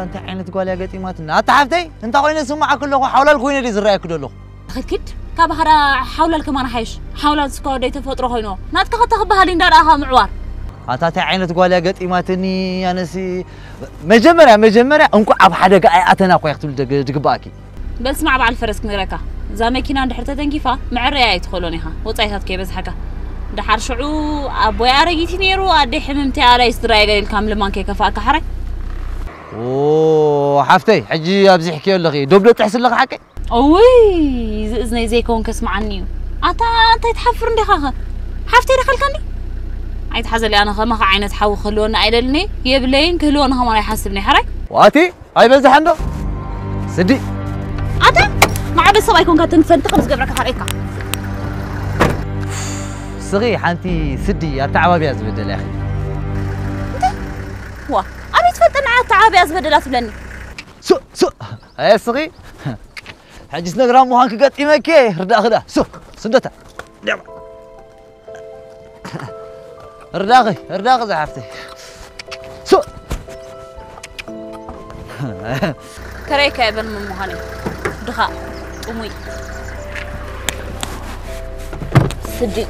أنت عينت قال يا قتي ماتنا أتعرفتي أنت قوين سمع كله حول الكوين اللي زرعك كله أخذت كابهرا حول الكمان حيش حول السكور ديت فترة هينو نات كخطها هالين دارها معوار أنت عينت قال يا قتي ماتني أنا سي مجمرة أنكو أب حدا أتنا أخوي يختل دقباكي بس مع بعض الفرس كنركا زامي كنا عند حرتة تنكيفة مع الرياء يدخلونيها وطيحت كيبز حكا دحر شعو أبوي أرجيتي نيرو أدي حممتي على إسترايق الكامل ما كي كفاك حرك أوه حفتي حجي أبزي حكي ولا غي دوبلو تحسن لك حكي أوي إذن زي كون كسمعني أنت يتحفر عندي خاخ حفتي دخل كني عيد حزل أنا خما عينت حو خلونا عيدلني يبلين كلونا هم ما يحسبني حرك واتي هاي بزح عنده سدي أنت ما عاد السبا يكون كاتن فنتق بس قبرك حريكا صغي حنتي سدي أتعب يا زبدة يا أخي وا أبي تفتن على تعب يا زبدة لا تبلني سو هاي صغي حجزنا جرام وهانك قد إيمكي ردا خدا سندتا ردا زحفتي سو كريكا يا بن مهاني دخا أمي سدي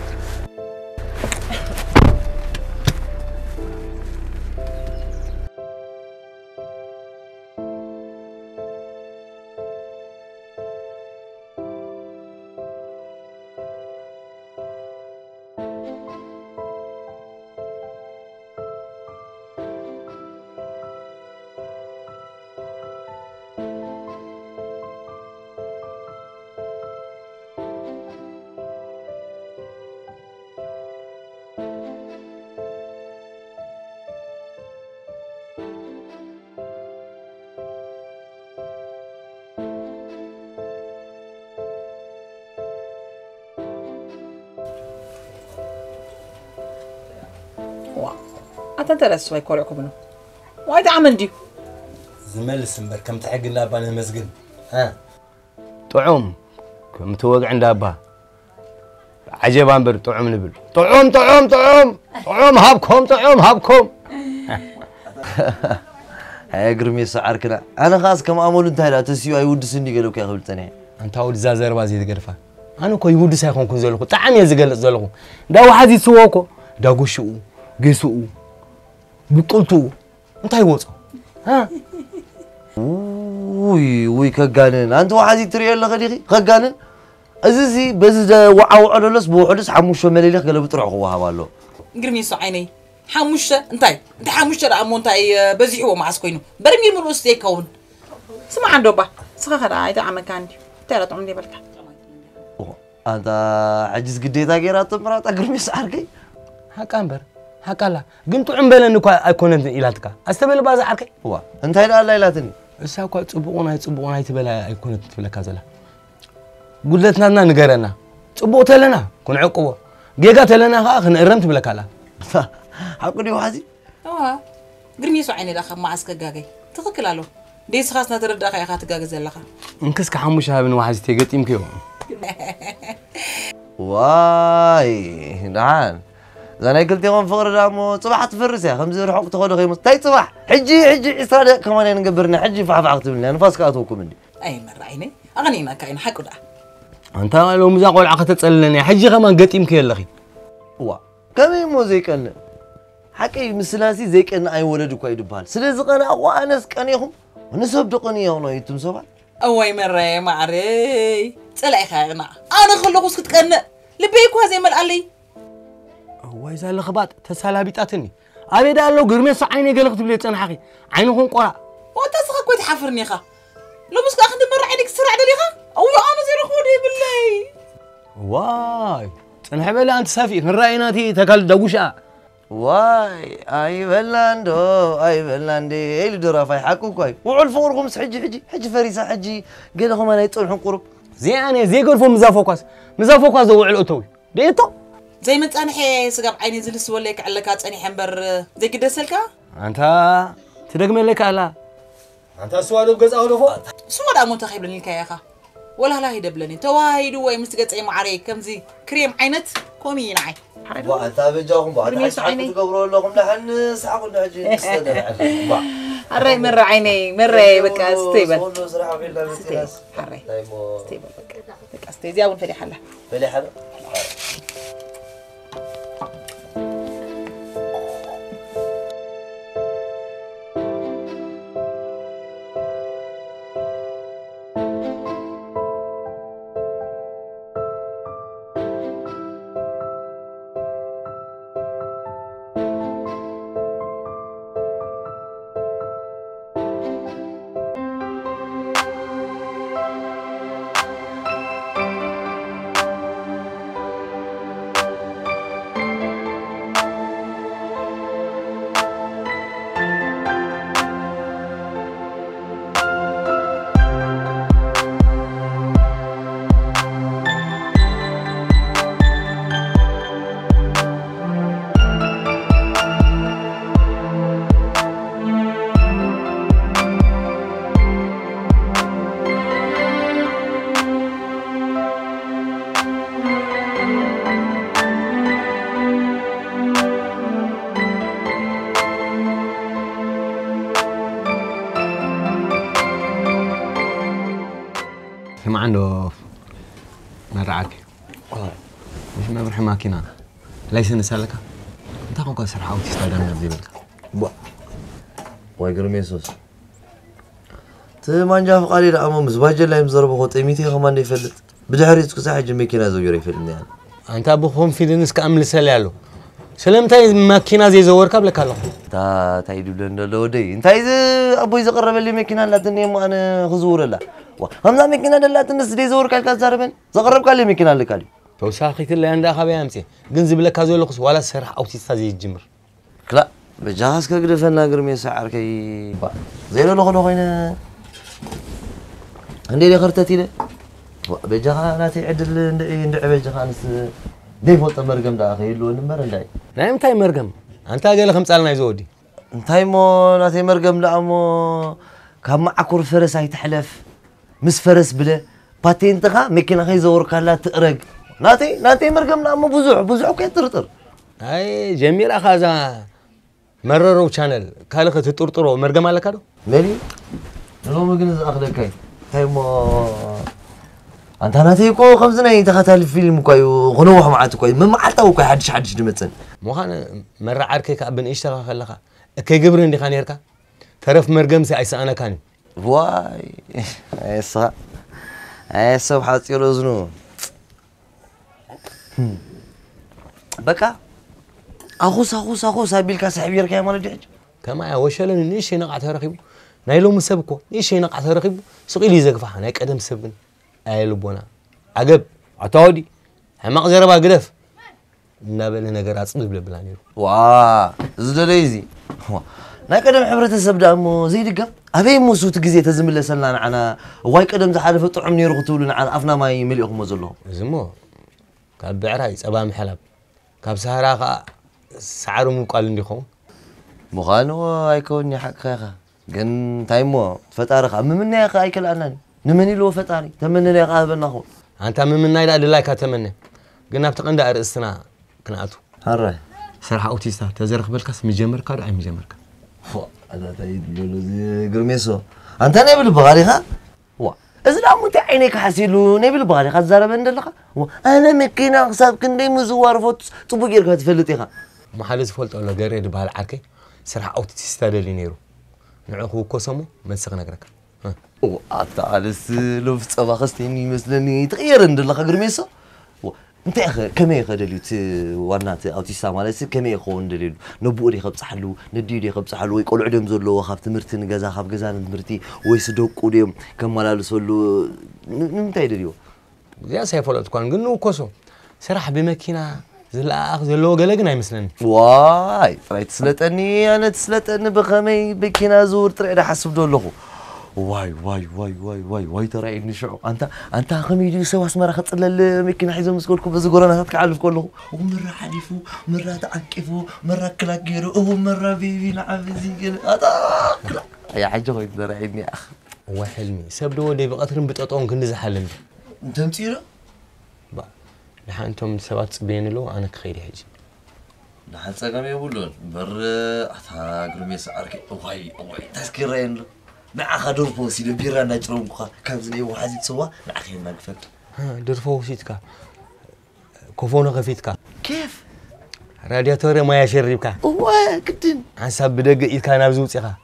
أتدرس شوي كوريكم منه وايد عمل دي زمل سمبر كم تحقنا بان المسجد ها طعوم كم توقع عند أبا عجيب أمبر طعوم نبل طعوم هابكم هاي قرمي سعر كنا أنا خاص كم أمول انتهى لا تسيو أيود سندي قالوا كي قلتني أنت أود زازر بازي تقرفه أنا كوي يود سايكون كن زلكو تعاني يزقل زلكو دا واحد يسوقو دا قشو قيسو بطلتو أنت يوصل ها وي كجانن أنت واحد تري الله خليقي كجانن أزيزي بس وعو على بوعدس حموش مليلك قالوا بتروح قوها والله قرمي صعيني حموشة انت حموشة رأمون تاي بزيحوا مع سكينو برمي من وسط يكون سمع عنده با صغر عايدة عمكان ترى تعملي بالك أنت عجز قديتا غيرات مرات قرمي سعركي هكامبر هكالا قمت عمبلا انك اكون الاتك استبل باز عركي هو انت هيدا الله يلاتني اساكو صبونا يتبلا يكون تفلك هذا قلتنا نغرنا صبوت لنا كن عقبه جيغات لنا خ نرمت بلكالا حقني وحدي قرمي صعيني لا خ ما اسك غاغي تخكلالو ديس خاصنا تردا خا يخات غاغ زلخا انكسك حمش هابن واحد تيغطيم كيو واي نعم زانا قلت يوم فقر دامو صباح تفرس يا خمس روح تاخذ غيمس تاي صباح حجي اسراد كمان نقبرنا حجي فعفعت مني انا فاسك اتوكم مني اي مر عيني اغنينا كاين حق دا انت لو مزاق العقه تصلني حجي كمان قطيم كيلخي وا كمي مو زي كن حقي مسلاسي زي كن اي ولد كو يدبال سلازي قنا وانس كنيهم ونسب دقني يونو يتم سبا اوي مر معري صلاي خاغنا انا خلقوس كتقن لبيكو زي مل علي واي زال خبات تسالابيطاتني ابيدا الله غرمي صعيني قلقت بلي صنحخي عينكم قرا وتسخ كنت حفرني خا لو مسك اخذ مر عينك سرع دليخا او انا زي رخودي بالله واي صنح بلا انت سافي من رايناتي تكل دوشا واي اي بلاندي اللي درافاي حكو كوي وعل فوركم حجي فريسه حجي قالهم انا يطلعون قرب زي قرفو مزافوكاس وعل اوتوي ديتو زي ما تصنحي سقاب عيني زلس وليك علىك تصنحي حنبر زي كده سلكا انت تدغم لك على انت سوالو غزاو دفو سوال امو تخيبلني كياخا ولا لا يدبلني توايدو واي مستقصي معري كمزي كريم عينت كومي نعي وانت بجاهم بعد تقبروا لهم لحن سحقوا نحجي استدر الرأي مرة عيني مرة بقى استيبل صولو صراحة في الله استيبل الرأي استيبل بقى استيبل زي أول فريحة له فريحة ما عنده مرعاك مش ما برح ماكينة ليس نسألك انت كون كسر حاول تستخدم نبذي بالك بوا ويقرم يسوس تمان جاف قليل أما مزواج لا يمزرب خط إميتي كمان يفلت بدحريت كساحة جميكنا زوجي يفلتني يعني أنت أبوهم في دنس كامل سلالو سلمتي ماكينة زي زور قبل كله تا تايدو لنا لودي انت إذا أبوي زقرب لي ماكينة لا تني ما أنا خزور لا هم ذا ماكينة لا تنس دي زور كالك زاربن زقرب كالي ماكينة اللي كالي توساخيت اللي عندها خبي أمسي جنزب لك هذول القص ولا سرح أو تستازي الجمر لا بجهاز كقدر فينا قرمي سعر كي زي لو لو خينا عندي لي خرتتي له بجها ناتي عدل ندع بجها نس دي فوت مرقم داخل لو نمر نداي نايم تاي مرقم أنت قال خمس على نايزودي انتاي مو ناتي مرقم لا مو كم معكور فرس هاي تحلف مس فرس بله باتين تخا مكينة خي زور كلا تقرق ناتي مرقم لا مو بزوع كي ترطر أي جميل أخذها مرروا channel كالك تطرطروا مرقم على كده مالي لو ما جنز أخذك كاي هاي ما أنت ناتي كو خمسة ناي تختال فيلم كايو غنوح معته كاي ما معته كاي حدش دمتن مو خان مرة عركك أبن إيشتغل خلقها كي جبرين دي خانيرك تعرف مرقم سي عيسى أنا كان واي عيسى وحاط يلوزنو بكا أخوس هابيل كاس حبيرك يا مال الدحج كما يا وشلن نيش ينقع ترقيبو نايلو مسبكو نيش ينقع ترقيبو سقي لي زقفها ناي قدم سبن ايلبونا عقب عتودي حماق زربا قدف نابل ነገር አጽብ ብለብላ ነሩ ዋ ዝደለይዚ ናይ ቀደም ሕብረተሰብ ዳሞ ዘይድገም ኣበይ ሙሱት ግዜ ተዝምለሰልና ንዓና ዋይ ቀደም ዝሓለፈ ጥዑም ነይሩ ክትብሉ ንዓና ኣፍና ማይ መሊእኹሞ ዘለኹም እዝሞ ካብ ብዕራይ ፀባ ምሕላብ ካብ ሰሃራ ኸ ሰዓሩ ምቋል እንዲኹም ምዃኑ ኣይከውኒ ሓቅኻ ኢኻ ግን እንታይ እሞ ፈጣሪኻ ምምናይ ኢኻ ኣይከልኣናኒ ንመን ኢልዎ ፈጣሪ ተመነና ኢኻ ህበናኹ ኣንታ ምምናይ ዳ ድላይካ ተመነ ግን ኣብቲ ቀንዲ ኣርእስትና كناتو هراي صراحة أوتيستا تزرخ بالكاس مجمر كار أي مجمر كار أنا تايد لولو قرميسو أنت نبي البغاريخا وا إذا لا متعينك حسيلو نبي البغاريخا زارب عندك أنا مكينا حساب كندي مزوار فوت تبغى يركض تفلتيها ما حلز فولت ولا جريد بهالعركة صراحة أوتيستا اللي نيرو نعخو كوسمو من سخنا كرك أتعالس لو في صباح خستني مثلني تغير عندك قرميسو انت اخ كم يخدليت ورنات اوتيستا مالس كم يخون دليل نبوري خبصحلو نديدي خبصحلو يقولوا عدم زلو خاف تمرت نغزا خاف غزا تمرتي وي سدوقو ديم كمالالسولو نمتاي دليو يا سيفولت كون غنو كوسو صراح بماكينه زلاخ زلو غلغنا يمسلني واي رايت سلطني انا تسلطني بخمي بكينا زور تريد حسب دولخو واي ترى إني شو أنت خميدي سوا اسمه راح تصل ممكن حيزو مسكولكم بس قولنا هتكعلف كله ومرة حلفوا مرة تعكفوا مرة كلاكيرو ومرة بيبي لعب زي كذا يا حاجة هاي ترى إني أخ هو حلمي سبدو ودي بقطرن بتقطعون كنز حلم أنت متيرة با لحن أنتم سبات بين له أنا كخيري حجي نحن ساقم يقولون بر أتا قرمي سعرك أوي تذكرين له مع خدور فوسي لبيرا نجرم كم زني وحزيد سوا مع خير ما قفك درفو سيتك كوفونا غفيتك كيف رادياتور ما يشربك كدن حسب بدق كان ابزوصيخا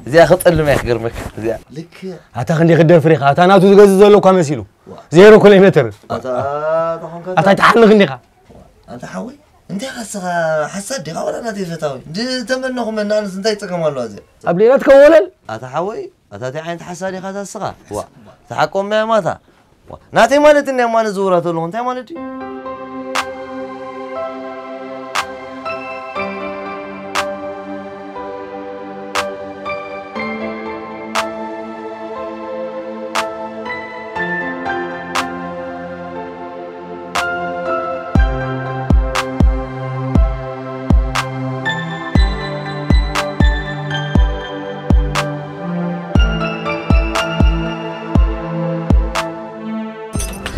زي خطل ما يخرمك زي لك اتا خلي خدر فريقه اتا ناتو تغز زلو كمسيلو 0 كيلومتر اتا تحل غنيخا انت حوي انت حسد دي ولا ناتي فتاوي تمنهم ان الناس انت يتقمالو زي قبل تكولل اتا حوي اتا دي عين حسادي خاطر الصغا تحكم ما ماتا ناتي مالت اني ما نزورات له انت مالتي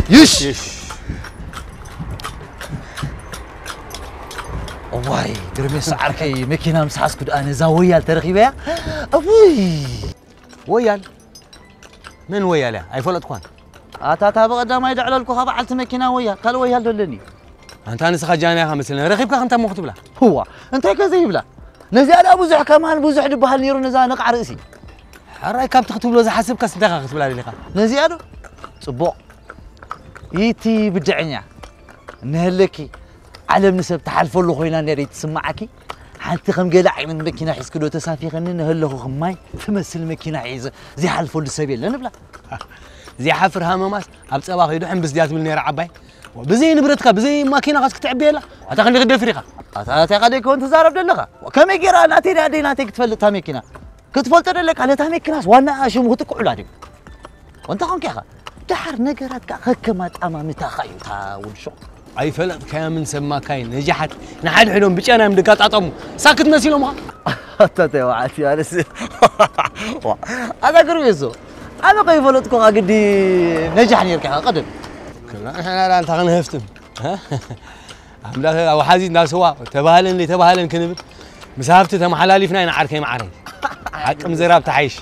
يش واي درمي سعركي مكينة مسحس كد أنا زاوية ترخيبها أبوي ويال من ويال اي فولت كوان أتا بقدر ما يدعو لكم خبر على مكينة ويا قال ويال دلني انت انا سخجاني مثلا رخيبك انت مخ تبلا هو انت كزي بلا نزال ابو زح كمان بوزح دبها نيرو نزال نقع راسي راي كم تخطب له زحسب كاس دقه تبلا لي نزيادو صبو يتي بدعنيا نهلكي علم نسب تحلفوا له خوينا نريد تسمعكي حتى خم قلع من مكينه حيس كدو تسافي خنن هلو خماي تمثل مكينه عيزه زي حلفوا لسبيل لنبلا زي حفر همماس اب صباح يدو حم بزديات من نير عباي بزي نبرتك بزي ماكينه خاصك تعبي له اتا خلي غد فريقه اتا قد يكون تزارب دلخه وكم يقرا ناتي نادي ناتي تفلتها مكينه كتفلت لك على تها مكينه وانا اشم وتقعد عليك وانت هون كيخه دحر نجرات كخكمات امامتا خيوتا والشو اي فلت كامن سما كاين نجحت نحد حلهم بچانا مدقاطاطمو ساكت مسيلهم حتى وعاتي انس هذا قريزو انا قيفلتكم اقدي نجحني يركح قدم لا انت غنهفتم ها عملا وحازي ناس هو تباهلن لي تباهلن كنبت مسافته تمحلاليفنا نعركي معري حقم زراب تعيش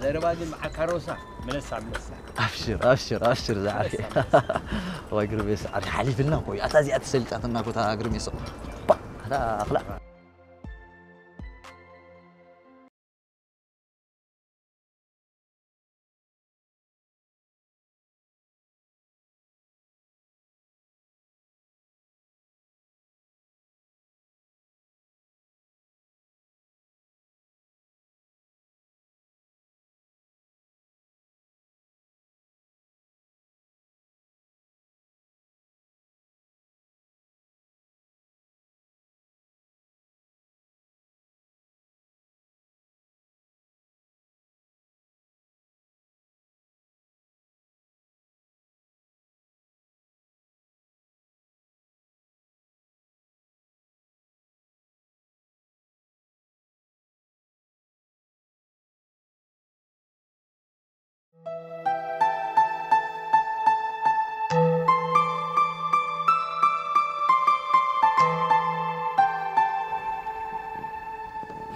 زرباجي مع كاروسا منسع ابشر زعلي واقرب يسعر حليف لنا خويا اتازي اتسلت اتنا كنت اقرب يسو هذا اخلاق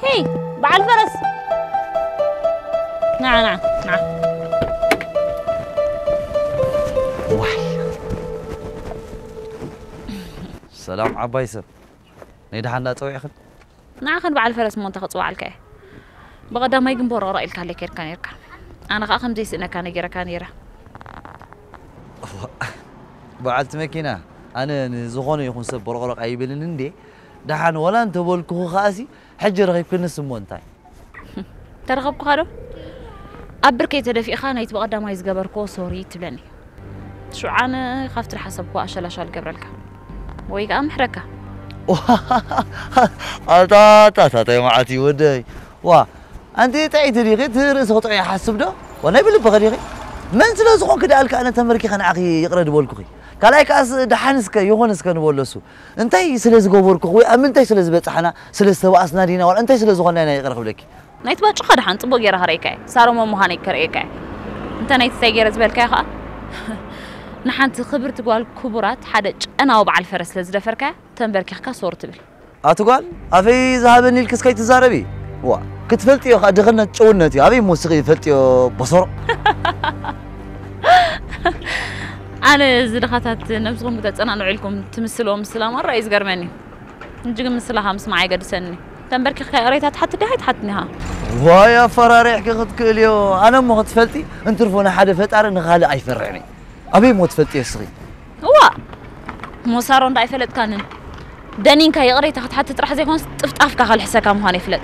هي بعد الفرس نعم وحي سلام عبايسب نيدا حنا صويخن نعم بعد الفرس مو انت خصوا عليك بغدا ما يجنبور رأيك عليك كان يركع انا خاخم زي سنه كان يجرا كان يرا بعلت ماكينه انا زغوني يكون سب برغرق ايبلن اندي دحان ولا انت بولكو خاسي حج رغيب كنس مو انتاي ترغب خالو ابركي تدفي خانه يتبقى ما يزغبركو سوري تبلني شو انا خفت حسبكو اشل قبرلك ويك ام حركه تا معاتي ودي وا انت تعيت ريغي ترس خطعي حسب ده وانا بلب غريغي من سلا زخون كده الك انا تمركي خنا اخي يقرا دبولكو كلاي كاس دحانسك يونسك نبولسو انتي سلاز غبركو وي امنتي سلاز بصحنا سلاز تباسنا دينا ولا انتي سلاز غنا انا يقرا خبلك نايت باچ خدحان طبو غير هريكاي سارو مو مهاني كريكاي انت نايت تغير زبلكاي نحنت خبرت قال كبرات حدا انا وبع الفرس لزدفركا تنبركيخ كسور تبل أتقول أفي ذهبني الكسكاي تزاربي وا كتفلتي دخلنا تشونتي أبي موسيقى فلتي بصر أنا زدخاتات نفسكم بتتصنع نوعلكم تمثلوا مثلا مرة يزقرمني نجي مثلها خمس معي قد سني تنبركيخ قريتها حتى دي حتنها ويا فراريح كخد كل يوم أنا مو تفلتي أنت رفونا حدا فتار إن غالي أي فرعني أبي مو تفلتي يصغي هو مو صارون داي فلت كانن دنين كاي قريتها حتى تروح زي كون طفطاف كخل حسكا مهاني فلت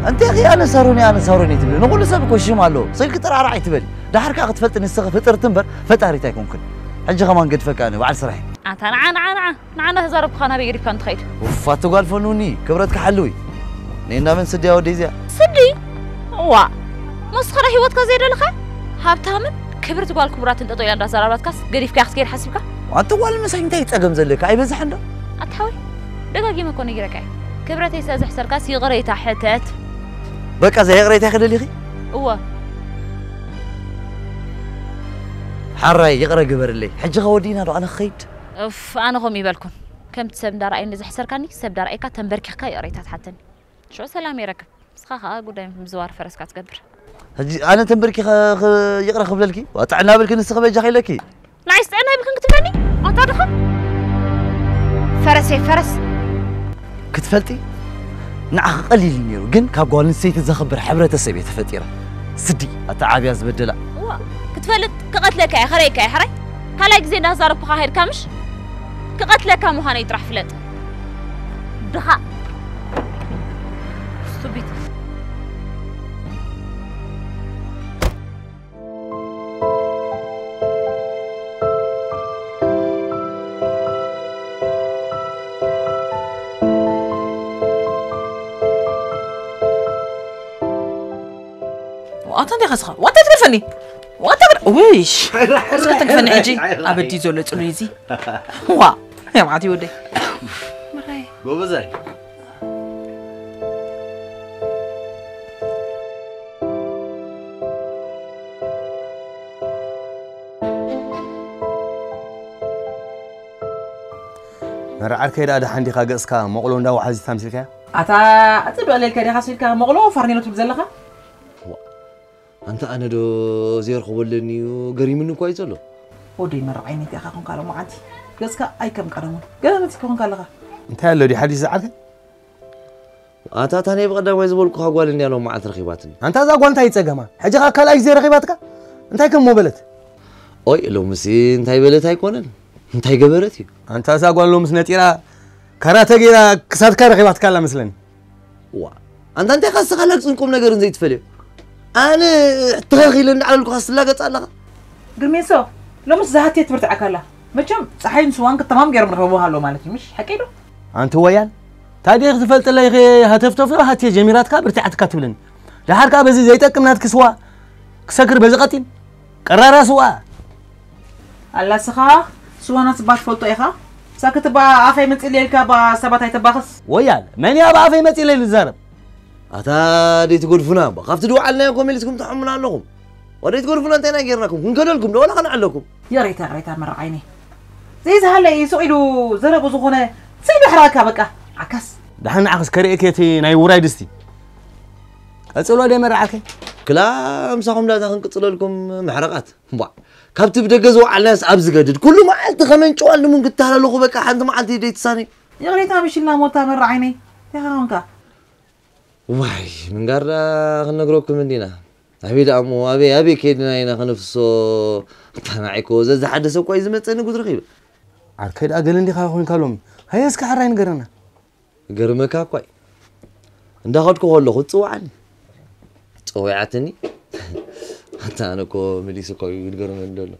أنت يا أخي أنا صاروني تبلي نقول سبك وش مالو صير كتر عراعي تبلي ده حركة أخذ فلت نستغ فطر تنبر فتاري تايكون كل حاجة كمان قد فكاني وعلى صراحة نعنا هزار بخانا بيجري كان تخيل وفاتو قال فنوني كبرتك حلوي نينا من سدي أودي زي سدي وا مسخرة هيوت كزيد لخا هابتامن كبرت قال كبرات انت طيان دا زرارات كاس قريف كاخ كير حسبك وانت ولا مساين تاي تقم زلك اي بزح عنده اتحوي دقاقي ما كون يجرك كبرت يسازح سركاس يغري تحتات بقى زي يغري تاخذ لي هو حراي يغرى قبر لي حج غودينا دو انا خيد اف انا قومي بالكم كم تسب دار اي نزح سركاني سب دار ايكا تنبركي كاي قريتات حتى شو سلام يركب سخاخا قدام مزوار فرسكا تقبر انا تنبركي يقرا قبلك وطعنا بالك نسخ بيجا خيلكي نايس انا بالك كتبني اطرخ فرس كتفلتي نعخ قليل نيرو جن كاب قال نسيت تزخبر حبره تسبي تفطيره سدي اتعاب يا زبدلا وا كتفلت كقتلك يا خريك يا حري كلاك زين هزار بخاهر كامش كقتلك مهاني يطرح فلت دخا استبيت وأنت خسخة وأنت تكلفني وأنت ويش سكتك فني أجي أبدي زولة تريزي وا يا معتي ودي مرة غوبزاي مرعر كيدا ده عندي قاقسكا مقلو ندا وحازي تمثيلك أتبع لك كده حاسيلك مغلو فرني نطب زلخة أنت أنا دو زير قبلني وقري منو كويس ولا ودي مرة عيني تي أخاكم قالوا معتي قسكا أي كم قالوا قالوا نتكون قالها انت هلو دي حديث زعلك أنت تاني بقدر ويز بقول كها قال إني أنا مع رقيباتني انت ذا قال انت يتسقما حاجه كلاي زي رقيباتك انت كم موبلت أوي لو مسين انت بلت هيكونن انت جبرتي انت ذا قال له مسنتيرا كراته غيرا كسات رقيباتك لا مثلا وا انت خاص خلك صنكم نجر زي تفلي أنا تغيلن على القص لا قصالها قرميسو لو مش زهاتي تبرت عكلا مچم صحين سوان تمام غير مرحبا له مالتي مش حكيلو انت ويان تاريخ تفلت لي هتفتف هاتي جميراتك برتعتك تبلن دحركا بزي زي تقمنات كسوا كسكر بزقتين قرارا سوا الله سخا سوانا صباح فولتو ايخا ساكت با افاي مصليلكا با سبات ايتباخس ويان من يا با افاي مصليل زرب أتا دي تقول فلان بخافت دو علنا يكم اللي تحملنا لكم ودي تقول فلان تينا غيرناكم نكدلكم ولا خنا عليكم يا ريتا مرة عيني زي زهلا يسئلوا زربوا زخونه سيبي حراكه بقى عكس دحنا عكس كريكيتي ناي وراي دستي اصلوا دي مرعكي كلا مساكم لا تنقصل لكم محرقات با كابت بدغزو على ناس ابز قدد كل ما عالت خمن چوال من قتالو بقى حد ما عندي دي تساني يا ريتا مشينا موتا مرة عيني يا هونكا واي من قرا خنقروكم مندينا أبي دامو أبي كيدنا هنا خنفسو تناعيكو زاد حدث كويس متسني قدر خيب عركيد أقلندي خاخوين كلهم هيا اسك حراين قرنا قرمكا كوي ndakhadko hollo khutsuwani tsoyatni hatta anako milisi koy yidgarmen dolo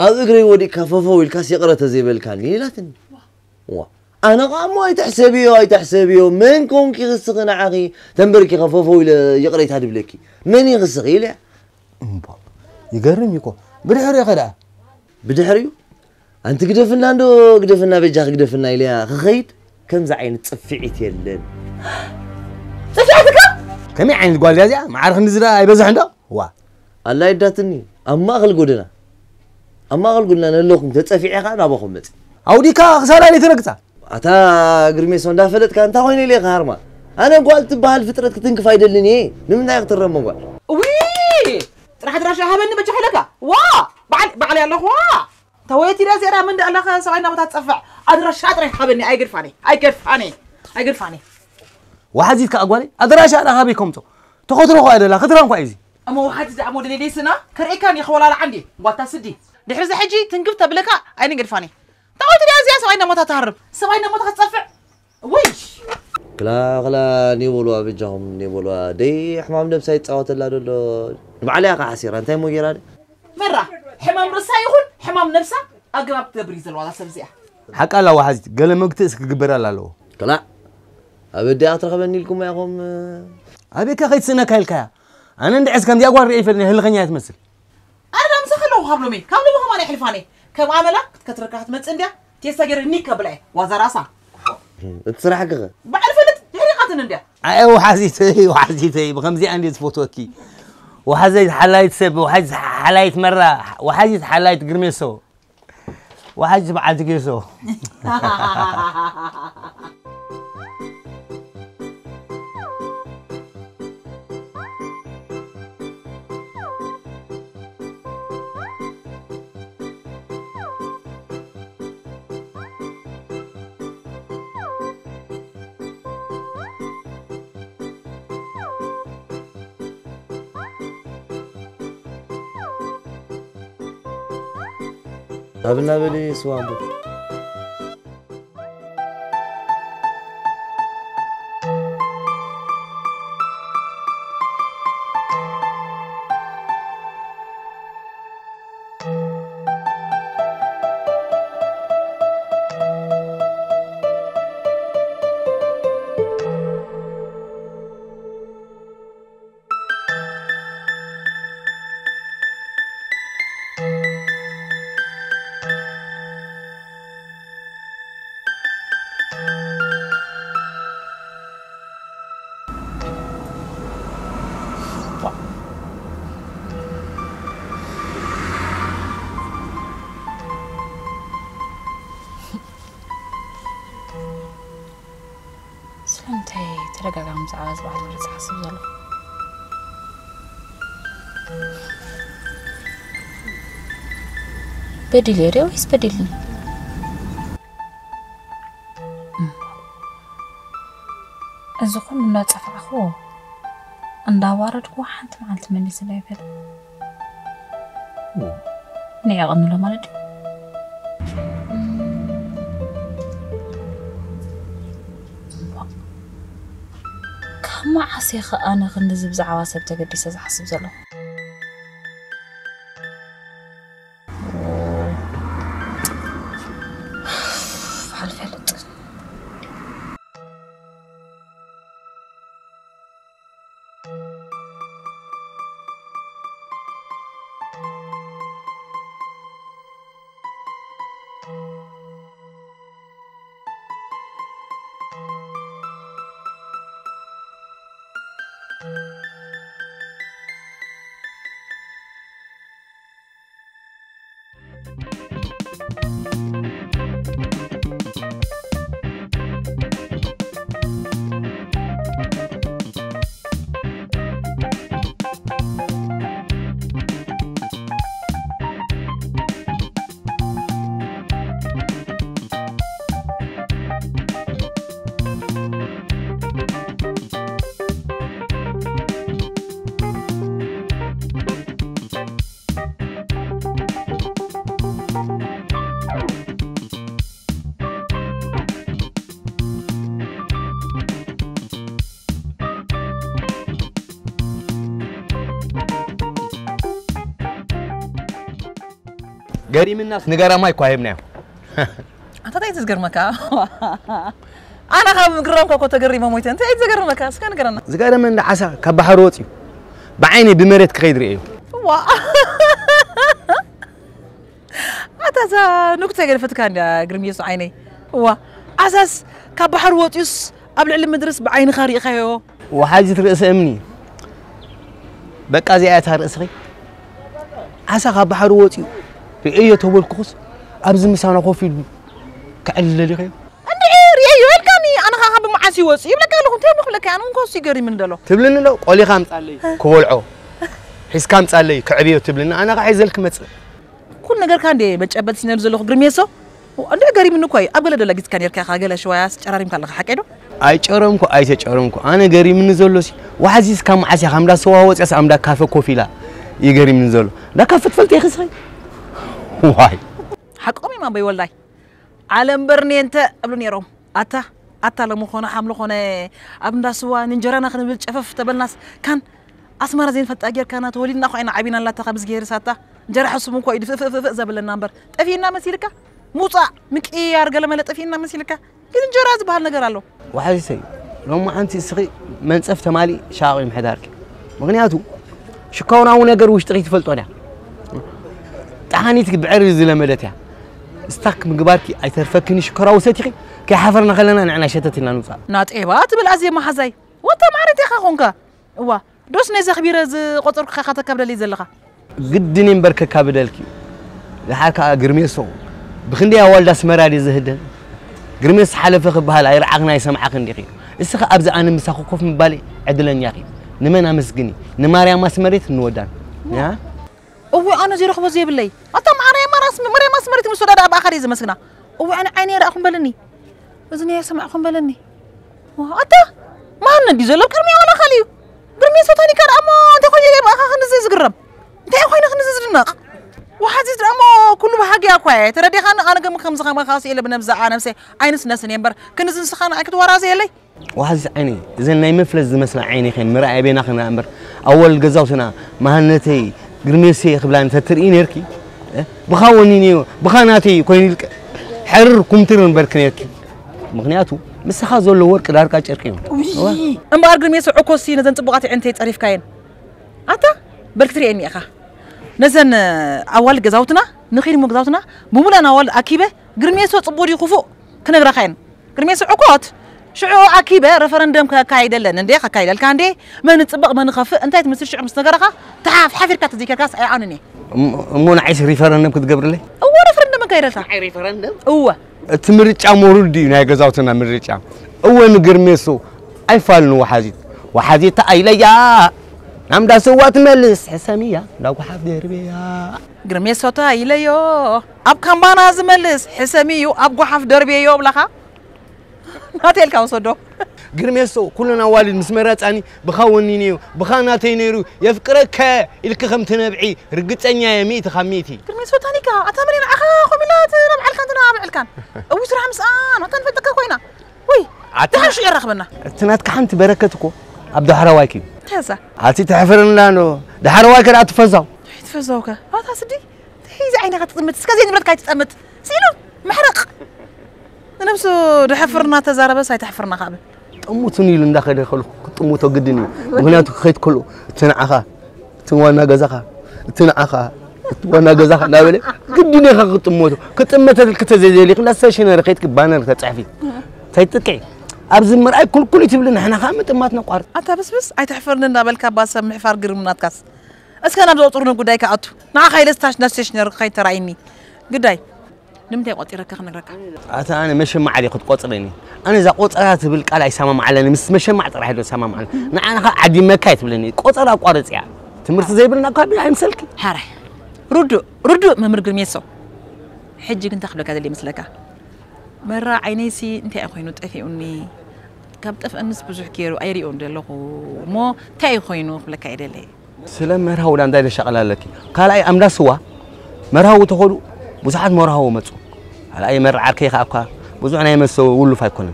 adgri wodi kafafo wilkas yaqrata zebelkan lilatni wa أنا قاموا يتحسبيو منكم كي غسقنا عقي تنبركي خففوا إلى يقرأ يتهدب لكي من يغسقي له يقرم يكو بدحري خدا بدحريو أنت قدفنا عنده قدفنا بجاخ قدفنا إليها خيد كم زعين تصفعت يلن صفعتك كم عين تقول يا زي ما عارف نزل يبزح عنده وا الله يداتني أما أغل قدنا نلوكم تتصفعي خان أبوكم مت أوديكا خسارة اللي ترقصها أتا قرميسون دا فلت كان تا وين لي غارما أنا قلت بهالفترة كتنك فايدة لني من يقدر مقال وي راح ترشح هبني بجحلك وا بعلي الله وا تويتي راسي أنا من الله سوينا ما تتصفع أدرشات راح هبني أي قرفاني وحزيت كأقوالي أدراش أنا هابي كمتو تخاطروا قاعدة لا خطران كويسي أما واحد زعموا لي سنة كريكان يخول على عندي واتسدي دحرز حجي تنقف تبلكا أين قرفاني تويتي راسي سوينا ما تتهرب سوينا ما تتصفع ويش كلا نيولوا بجهم نيولوا دي حمام نفسي تصوت لا دول بعليها قاسير أنت مو جراد مرة حمام رسا يخون حمام نفسه أقرب تبريز الوضع سبزيح حق الله وحزيت قال مقتس كبر الله له كلا أبدي أترغبني لكم يا قوم أبيك خيت سنة كهلكا أنا عندي عسكر دي أقوى رئيف اللي هالغنيات تمثل أنا مسخلو خبلو مي كامل ما ماني حلفاني كم عملك كتركات متسنديا تيساجر نيكا بلاي وزراسا تصرح حقها بعرف انت حريقات ننديا أيوة وحزيتي بخمسي عندي فوتوكي وحزيت حلايت سب وحزيت حلايت مرة وحزيت حلايت قرميسو وحزيت بعد قرميسو قبلنا بلي سوامبو سلامتي ترجع عم زعاز بعد ما تحسب زلو بديلي ريويس بديلني الزخون من لا تفع أخو انداوارد واحد معلت مني سلاي فد نيا غنو له مالدي كما حسيخ أنا خندز بزعوا سبت قديس أحسب زلو قريم الناس نقرا ما يكوهبنا أنت تيجي تقرمك أنا خاب قرمك وكنت قريمة مويت أنت تيجي تقرمك سكان قرنا زقارة من عسى كبحروتي بعيني بمرت كغيد رئيو وا أنت نكتة قرفت كان يا قرميس عيني وا أساس كبحروتيس قبل علم مدرس بعين خاري خيو وحاجة رئيس أمني بقى زي رئيسي عسى كبحروتي في أي تقول قوس أبز مسانا خوفي كأل اللي خيو أني عسي وصي يبلك لكم تبلك لك أنا مكوسي قري من دلو تبلن لو قولي خامس علي كولعو حس كامس علي كعبيه تبلن أنا قاعد عايزلك متص كل نجار كان دي بتشبت سنر زلو قرميسو وأنا قري منو كوي أبغى لدلك جت كان يركع خاجل شوية شراري مكان لك حكينه أي شرمكو أي شرمكو أنا قري من زلوسي وعزيز كم عسي خمدا سوا هو أس أمدا كافة كوفي لا يقري من زلو لا كافة فلتي خسري واي حق أمي ما بي والله عالم برني أنت قبلني يروم أتا لما خونه حمله خونه أبدا سوا نجرنا خلينا بالشفاف تبل ناس كان أسمر زين فتأجر كانت ولينا خوينا عبينا لا تخبز غير ساتا جرح سمو كويد زبل النمبر تفينا مسيرك موصع مكيار قال ما تفينا مسيرك كذا نجراز بهالنجر له واحد يسي لو ما أنت سخي من صفت مالي شاغل محدارك مغنياتو شكونا ونجر وش تغيت فلتونا تعانيتك بعرز لمدتها استك مقباركي أي ترفكني شكرا وساتي كي حفرنا خلنا نعنا شتتنا نوصل نات إيبات بالعزيمة ما حزاي وأنت معرفتي خاخونك هو دوس نيزخ بيرز قطر خاخاتك قبل اللي زلخا قدني مبركة كابدلكي لحاكا قرميسو بخندي أول داس مرادي زهدن قرميس حلف بهال أي رعقنا يسمع خندقي السخ أبزع أنا مساخو خوف من بالي عدلن ياقي نمنا مسقني نماريا ما سمريت نودان يا هو أنا زي رخبة زي باللي أتا معريا ما سمريت مسودة أبا آخر إذا مسكنا هو أنا عيني رأخم بلني وزني يسمع أخم بلني أتا ما عندي زلو كرمي ولا خليو قرمي صوتاني كان أما تخلي لي بأخا خنزيز قرب انت يا خوينا خنزيز رناق وحاسس أما كله بحاجة أقوى ترى دي أنا كم خمسة خمسة خاص إلا بنفزع أنا نفسي عين سناس نيمبر كنز نسخان أكيد وراسي لي وحاسس عيني إذا نايم فلز مثلا عيني خين مرأي بينا خنا أمبر أول جزاوتنا مهنتي قرميسي خبلان تترين يركي بخاونيني بخاناتي كوين حرر كمترن بركنيركي مغنياتو مسخا زول ورق داركا چركيم ام بار قرميسو عكوسي نزن طبقاتي انت تعرف كاين اتا بركتري اني اخا نزن اول جزاوتنا نخيل مو جزاوتنا بمولنا اول اكيبه قرميسو صبودي خفو كنغرا خاين قرميسو عكوت شعو اكيبه ريفرندم كايدلن اندي كايدل كاندي ما نطبق ما نخف انت تمسل شعب مستغرقه تعاف حفركه تذكركاس اي عنني مو نعيش ريفرندم كتقبر لي هو ريفرندم كايرلتا ريفرندم هو تمرጫ مورودي ناي غزاوتنا مرጫ هو نغرميسو ايفالن وحازيت ايليا عمدا سوات ملس حساميه داو حاب دربيا غرميسو تا ايليو اب كامبانا زملس حساميو اب حاف دربيا بلاخا هاتيل كاوسودو غرميسو كلنا والد مسمراتاني بخاونينيو بخاناتي نيرو يفقرك الك خم تنبعي رغطنيا يميت خميتي غرميسو تانيكا اتمرين اخا خميلات ربع الكان تنابع او سرح مسان وتنفتك كوينا وي تعال شو يرخبنا تنات كحنت بركتكو عبد حروايكي تهزا هاتي تحفرنا له ده حروايكي اتفزاو تفزاوك هذا سدي هي عيني غتطمت سكازين مرات كايتطمت سيلو محرق نفسه دحفرنا تزاربس هاي تحفرنا خابل طموتني لنداخل دخل طموتو قدني مغنياتو خيت كله تنعخا توانا غزخا تنعخا وانا غزخا نابل قدني خا طموتو كطمتك كتزيلي خلاص شنو رخيتك بانر تصحفي تايتقي ابز مرأي كل تبلنا احنا خامت ماتنا قارت انت بس اي تحفرنا بالك باسم محفار قرمناتكاس اسكنا دوطرنا غداي كاتو نا خايلستاش نستشنر خيت رايني غداي نمتي قطيرك خنرك اتا انا مش مع علي خد قطرني انا اذا قطرات بالقال اي سما معلني مس مش مع طرح له سما معلن انا عدي مكايت بلني قطر اقارص يا تمرت زي بلنا قابل هيمسلك حري ردو ممر قرميسو حجي كنت اخلك هذا اللي مسلك مرة عينيسي انت اخوينو طفيوني كابطف انس بزح كيرو ايريون دلو مو تاي خوينو بلك ايدلي سلام مرهو لا انداي شغله لك قال اي امدا سوا مرهو تخلو بزحات مرهو مصو على اي مر عركي خاكا بزحنا يمسو ولو فايكون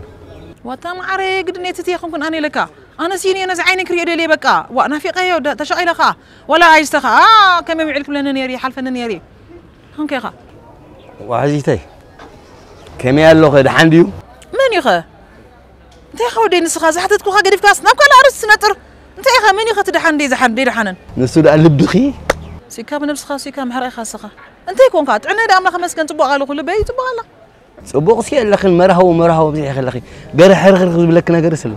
وتم عري قدني تتيخم كن اني لك انا سيني انا عيني كريدو لي بقى وانا في قيو تشعيل خا ولا عايزتخا كم يعلك لنا نيري حلفنا نيري هنك خا وعزيتي كم يالو غد عنديو من يخا انت يا خودي نسخه زحتتكو خا قديف كاس ناكل ارس نطر انت يا خا من يخا تدحندي زحندي دحنن نسود قلب دخي سيكا بنفس خا سيكا محرق خاصخه انت يكون كات عنا دام خمس كان تبو قالو كل بيت تبو الله صبوق سي لخن مرهو بزي خلخي غير حرخ بلك نغير سلو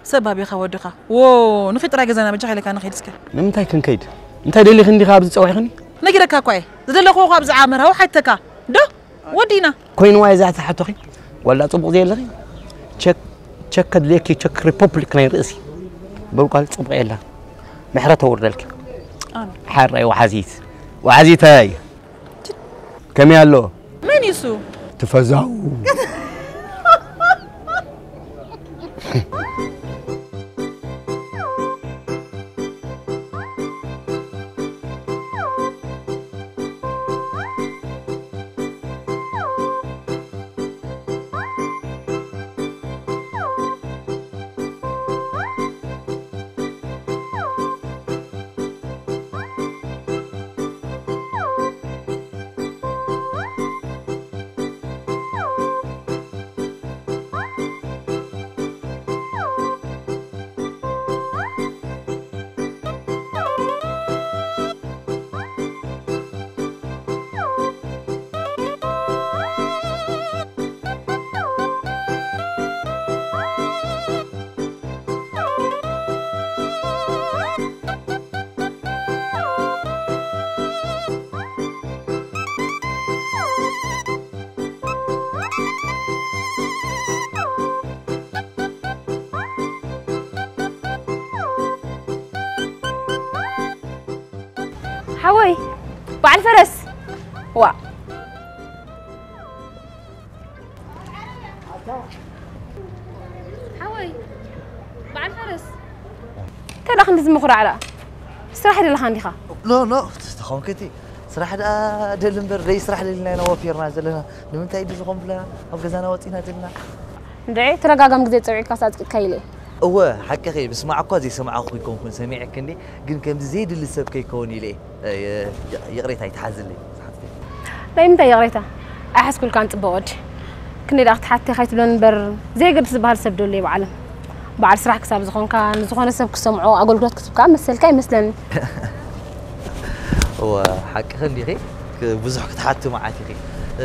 سباب يا خا ودخا و نفطر غزانا بجح لك انا خيدسك نمتاي كنكيد انت دلي خندي خا بز صويخني نغيرك كوي زدلخو خا بز عامرها حتىك دو ودينا كوين واي زعت حتخي ولا صبوق زي لخي تشك تشكد ليكي تشك ريبوبليك ناي رئسي بالقال صبغ يلا محرته وردلك حر وحزيت هاي كم يالو من يسو تفزعوا حوي بعد فرس وا حوي بعد فرس كذا خندز مخرع على صراحة اللي خانديخا لا تخون كتي صراحة دلمبر رئيس راح لنا نوافيرنا زلنا نمنتاي دزخون بلا او غزانا وطينا دلنا ندعي ترغاغم غزي صوعي كاسات كايلي هو حق اخي بسمع اكو زي سمع اخوي كون سميعك اني كن كم زيد اللي سب كيكوني ليه يقريتها يتحازل لي لا امتى يقريتها احس كل كان صبود كني داخت حتى خيت لنبر زي قد سبال سبدو لي بعلم بعد صراحة كسب زخون كان زخون سب كسمعوا اقول قلت كسب كان مسل كاي مثلا هو حق خلي اخي بزح كتحاتو معاتي اخي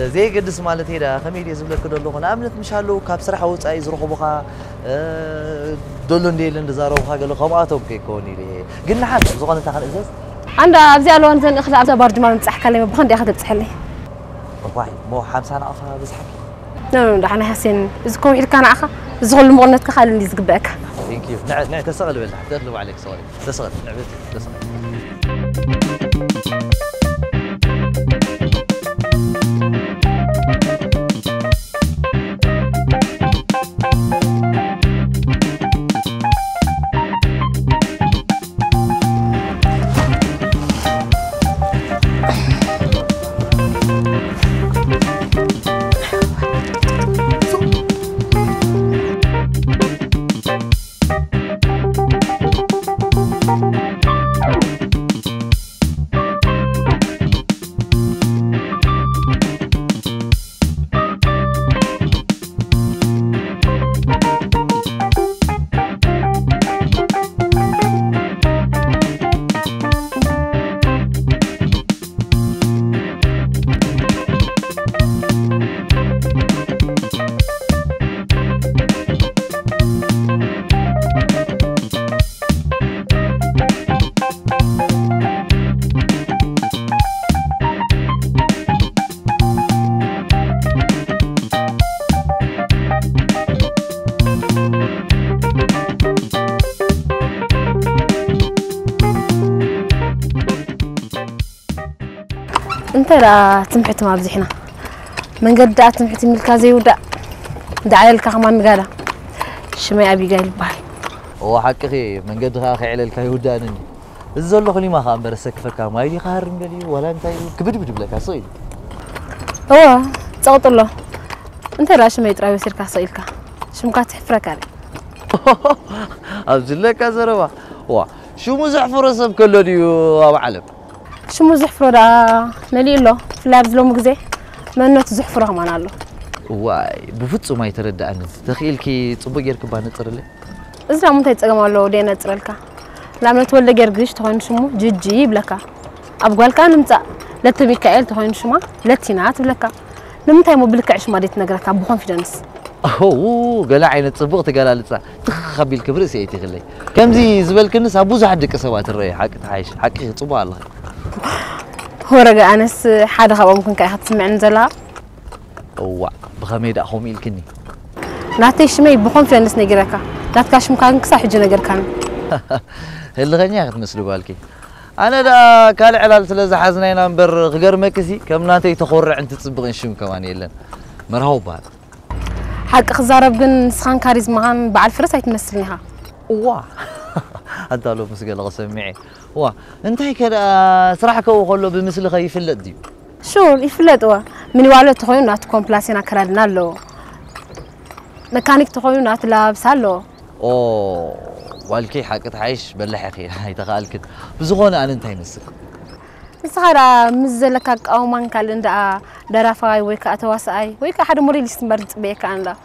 زي قدس مالتي دا خميدي زبلك دولو خنا امنت مشالو كاب صراحه وصاي زرخو بخا دولو نديل ندزارو بخا قالو خماتو كيكوني لي قلنا حد زغون انت خل ازاز عند ابزي الوان زين اخذ ابزي برجمان تصح كلمه بخن دي اخذ تصحلي واحد مو 50 عفا بزحك لا لا انا حسين اذا كون حيل كان اخا زغل مغنت كخال اللي زقبك ثانك يو نعت تسغل بالله تطلب عليك سوري تسغل نعبت تسغل انت لا تمحت ما بزحنا من قد تمحت من الكازي ودا دعي لك كمان قاله شمي ابي قال باي هو حق اخي من قد اخي على الكاي ودانني الزول خلي ما خان برسك فكا ما يدي خار مقلي ولا انت كبد بد بلك اصيل هو صوت له انت لا شمي يطراوي سيرك اصيلك شمكا تحفرك علي ابزلك ازربا وا شو مزحفر سب كله ديو ابو علم شو مزحفر دا نليلو فلابز لو مغزي منو تزحفره كمان الله واي بفصو ما يتردأني تخيلكي صبو غيرك بانصرلي ازرا مونتا يصقمالو دي نصرلكا لامن تولد غيرغش تخون شمو جيجي يبلكا ابغالكا نمصا لت ميكائيل تخون شما لتينات بلكا نمتاي مو بلكعش ماديت نغركا بخون في دنس اوه قال عينت صبغ تقالالصا تخبي الكبر سيتي خلي كمزي زبلكنس ابوز حدك سبات الري حق تعايش حقي صبا الله هو رجع انس حدا خبا ممكن كاي تسمعني زلا اوه بخميد اخوم يلكني ناتي شمي بكونفيدنس نجركا ناتكا شمكان كسا حج نجر كان اللي غنيا تمثلوا بالكي انا دا كال علال سلاز حزنينا نبر غير مكسي كم ناتي تخرع انت تصبغين شم كمان يلن مرهو بال حق خزارب جن سخان كاريزمان بعد فرصة يتمثلنيها واه انت لو مسقل غسمعي واه انت هيك صراحه كو بمثل خيف اللدي شو يفلت من والد تخوين نات كومبلاسينا كرادنا له ميكانيك تخوين نات لابس له اوه والكي حقت عايش بلح اخي هاي تقال كده بزغونه انا انت يمسك مسخرة مزلكك او مان كالندا درافاي ويكا اتواساي ويكا حد مريل يستمرد بيك انلا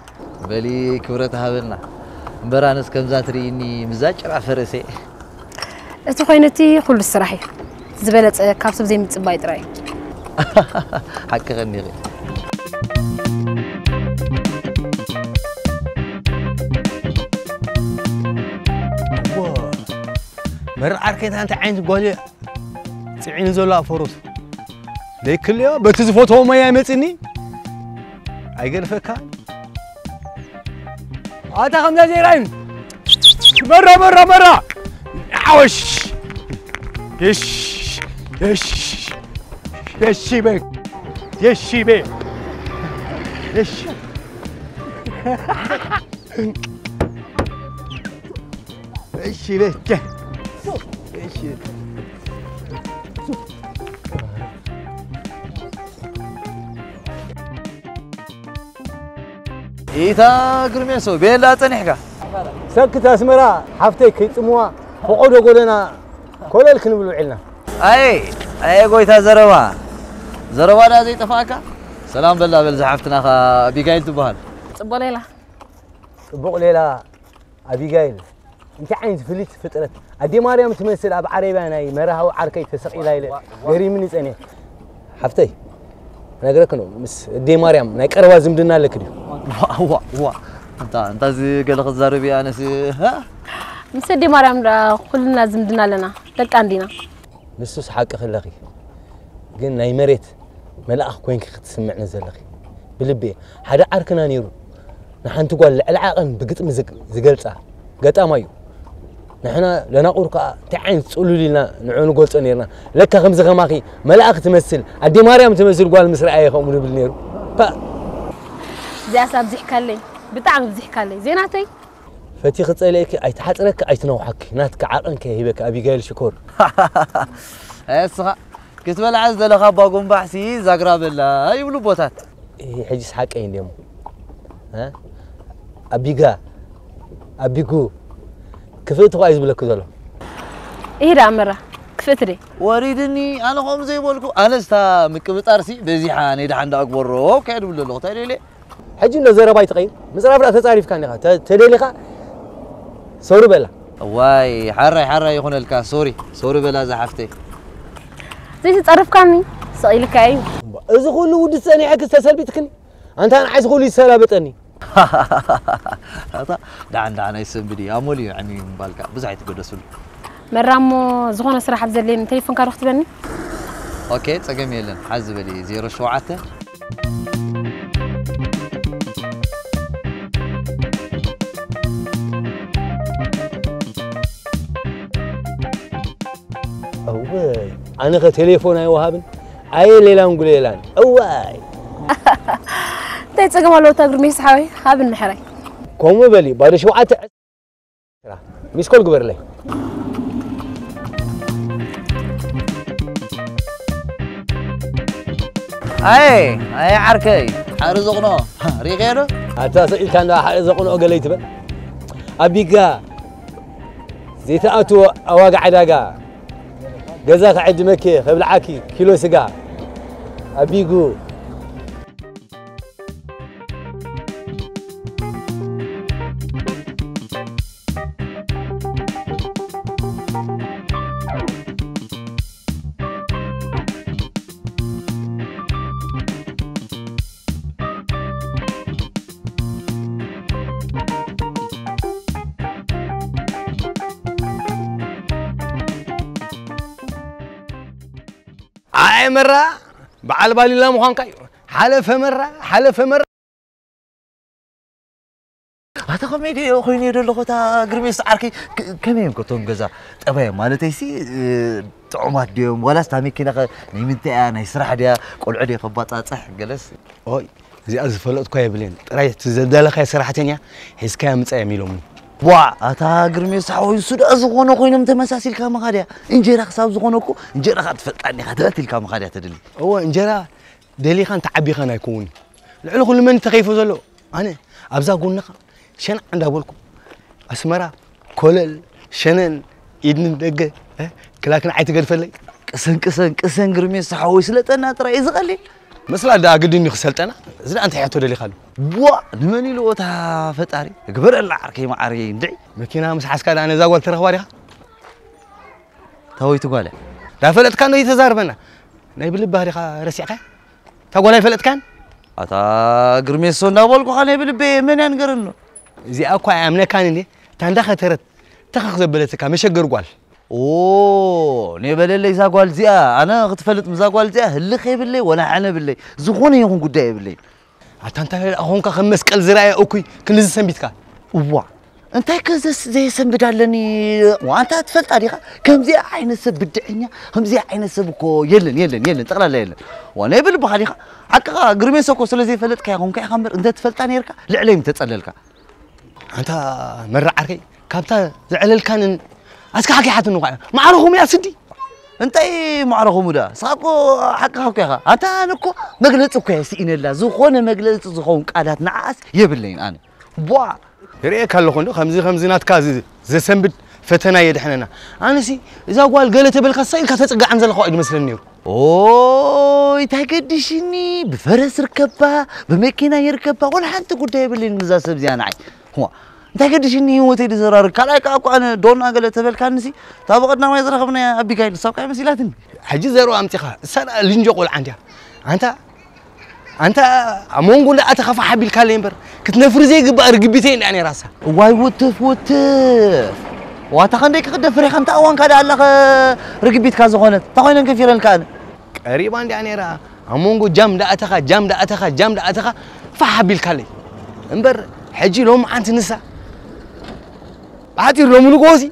بلي كبرتها بلنا برانس كم زاتريني مزاج راه فرسي اتو خوينتي كل الصراحي زبلت كابسب زي متصباي طراي حق غني غير مر عركت انت عين تقولي تعين زولا فروس ليك اليوم بتزفوتو ما يمصني ايغرفكا اتا خمسه زيرين مرة عوش يش بك يش بك إيتا قرميسو بين لا تنحكا سكت اسمرا حفتي كيصموا فقودو قولنا كلل كنبلو علنا اي قويتا زروا دا زي طفاكا سلام بالله بالزحفتنا خا ابيغايل تبهال صبق ليلى ابيغايل انت عين فليت فطرت ادي مريم تمثل اب عربي ناي مرهو عركي تسقي لايله غيري من يصني حفتي نغرك نو مس ادي مريم ناي قروا زمدنا لك دي وا انت زي قال خزاربي انا سي ها مس ادي مريم دا كلنا زمدنا لنا دق عندنا مسوس حق خلخي ግን ናይ መሬት መልአኽ ኮይንክ ክትስምዕነ ዘለኺ ብልቤ ሓደ ዓርክና ነይሩ ንሓንቲ ጓል ልዕሊ ዓቐን ብግጥሚ ዝገልጻ ገጣማ እዩ ንሕና ለናቑር ከዓ እንታይ ዓይነት ፅሉል ኢልና ንዕኡ ንገልፆ ነርና ለካ ከምዚ ኸማኺ መልአኽ ትመስል ኣዴ ማርያም ትመስል ጓል ምስ ረኣየ ከምኡ ንብል ነይሩ እዚኣ ሳብ ዝሕካለይ ብጣዕሚ ዝሕካለይ ዜናተይ ፈቲ ክፀለይኪ ኣይተሓፅረካ ኣይትነውሓኪ ናትካ ዓቐንከ ሂበካ ኣቢጋይል ሽኮር እስኻ كتبلع عزل خبا قوم بحسي زاقرا بالله يبلو بوتات حجيس حقين ديمو ها ابيغو كفيت وايز بلك زلو ايه رامرا كفتري وريدني انا قوم زي بولكو انا استا مكبطارسي بزي حاني دحند اكبرو كيد بلو تايلي لي حجي نزره باي تقين مزراب لا تصاريف كان تدليخا سوري بلا واي حري يخون الكا سوري بلا زحفتي زي تعرف كاني سئلك ايوه اذا كل ود ثاني عكس تسلبيتكني انت انا عايز اقول يسلابطني هذا دعنا يسبدي امولي يعني بالك بزعي تقدسل مرامو زغونه سراح بزلين تليفون كان اختبني اوكي تسقم يلن حزب لي 0 شوعته اوي انا تليفون اي وهابن اي ليلا نقول ليلان اوي تيصقم لو تغرمي صحابي هابن محري كوم بلي بعد شوعه مسكول قبر لي اي عركي حرزقنا ريغيرو اتا سئل كان حرزقنا قليت بل ابيغا زيتاتو اواقع عداقا جزاك عد مكي خبلعاكي كيلو سقا أبيقو مرة بعل بالي لا مخان كاي حلف مرة خميدي خويني دلو ختا قرميس عاركي كمين كنتم جزا طبعا مالتي سي طعمات ديوم ولا استامي كنا نيمنتي انا يسرح ديا قلعدي خباطاصح جلس اوي زي ازفلط كو يبلين طراي تزدلخ سرحتنيا حسكا مصا يميلوم وا اتا قرميس حوي سود ازغونو خوينم تمساسيل كما خاديا انجيرا حساب زغونوكو انجيرا خاطفطاني خاتاتيل كما خاديا تدلي هو انجيرا دلي خان تعبي خان يكون العلو كل من تخيفو زلو انا ابزا قلنا شن عند أقولكم أسمرة كلل شنن يدن دقة كلاكن عيت قرف لي كسن قرميس حوي سلطنا ترى يزغلي مثلا دا قدني خسلتنا زين أنت حياتو دلي خالو بوا لمني لو تا فتاري قبر العركي ما عري ندعي مكينة مسحس كذا أنا زاقول ترى خواريها توي تقوله لا فلت كانوا يتزاربنا نايب البهري رسيقة تقول هاي فلت كان أتا قرميس صنع بالكو خاني بالبي من ينقرنو زي أكو عامله كان لي تندخل ترت تخخ زبلتك مش قرقال اوه نيبل اللي زاقوال زي انا غتفلت مزاقوال زي اللي خيب اللي ولا عنا باللي زخوني يكون قداي باللي حتى انت هونك خمس قل زراعي اوكي كنز سنبيتك وا انت كزس زي سنبدالني وانت تفلت عليها كم زي عين السب بدعينيا كم زي عين السبكو يلن تقلا يلن وانا بالبخاليخا حقا قرميسكو سلازي فلت كي هونك خمر انت تفلت عليك لعليم تتصللك انت مرع عركي كابتا زعلل كان اسكا حكي حتى نوقع معرهم يا سدي انت اي معرهم دا ساقو حقا حكيها انت انكو مغلصكو يا سين الله زخونه مغلص زخون قادات نعاس يبلين انا بوا ريك هلكو خمزينات كاز زي سنبد فتنا يدحننا انا سي اذا قال قالت بالخصايل كتصقع انزل خو يمسلني اوي تاقدشني بفرس ركبها بمكينه يركبها ولا حتى قلت يبلين مزاسب زيان عي هو تاقدشني هو تيدي زرار كلايك اكو انا دون قالت بالكانسي طابقنا ما يزرخبنا ابي كاين صاحب مسيلاتن حجي زيرو امتخا سنه لنجو قول عندها انت امونغو لا اتخفى حبيل كاليمبر كتنفر زي قبا رقبتين يعني راسها واي وتف واتخنديك قد فريخ انت اوان كذا الله رقبيت كازغونت تخوين كفيرن كان قريبا يعني را امونغو جام دا اتخا فحبيل كالي امبر حجي لهم انت نسا عاتي لهم لغوزي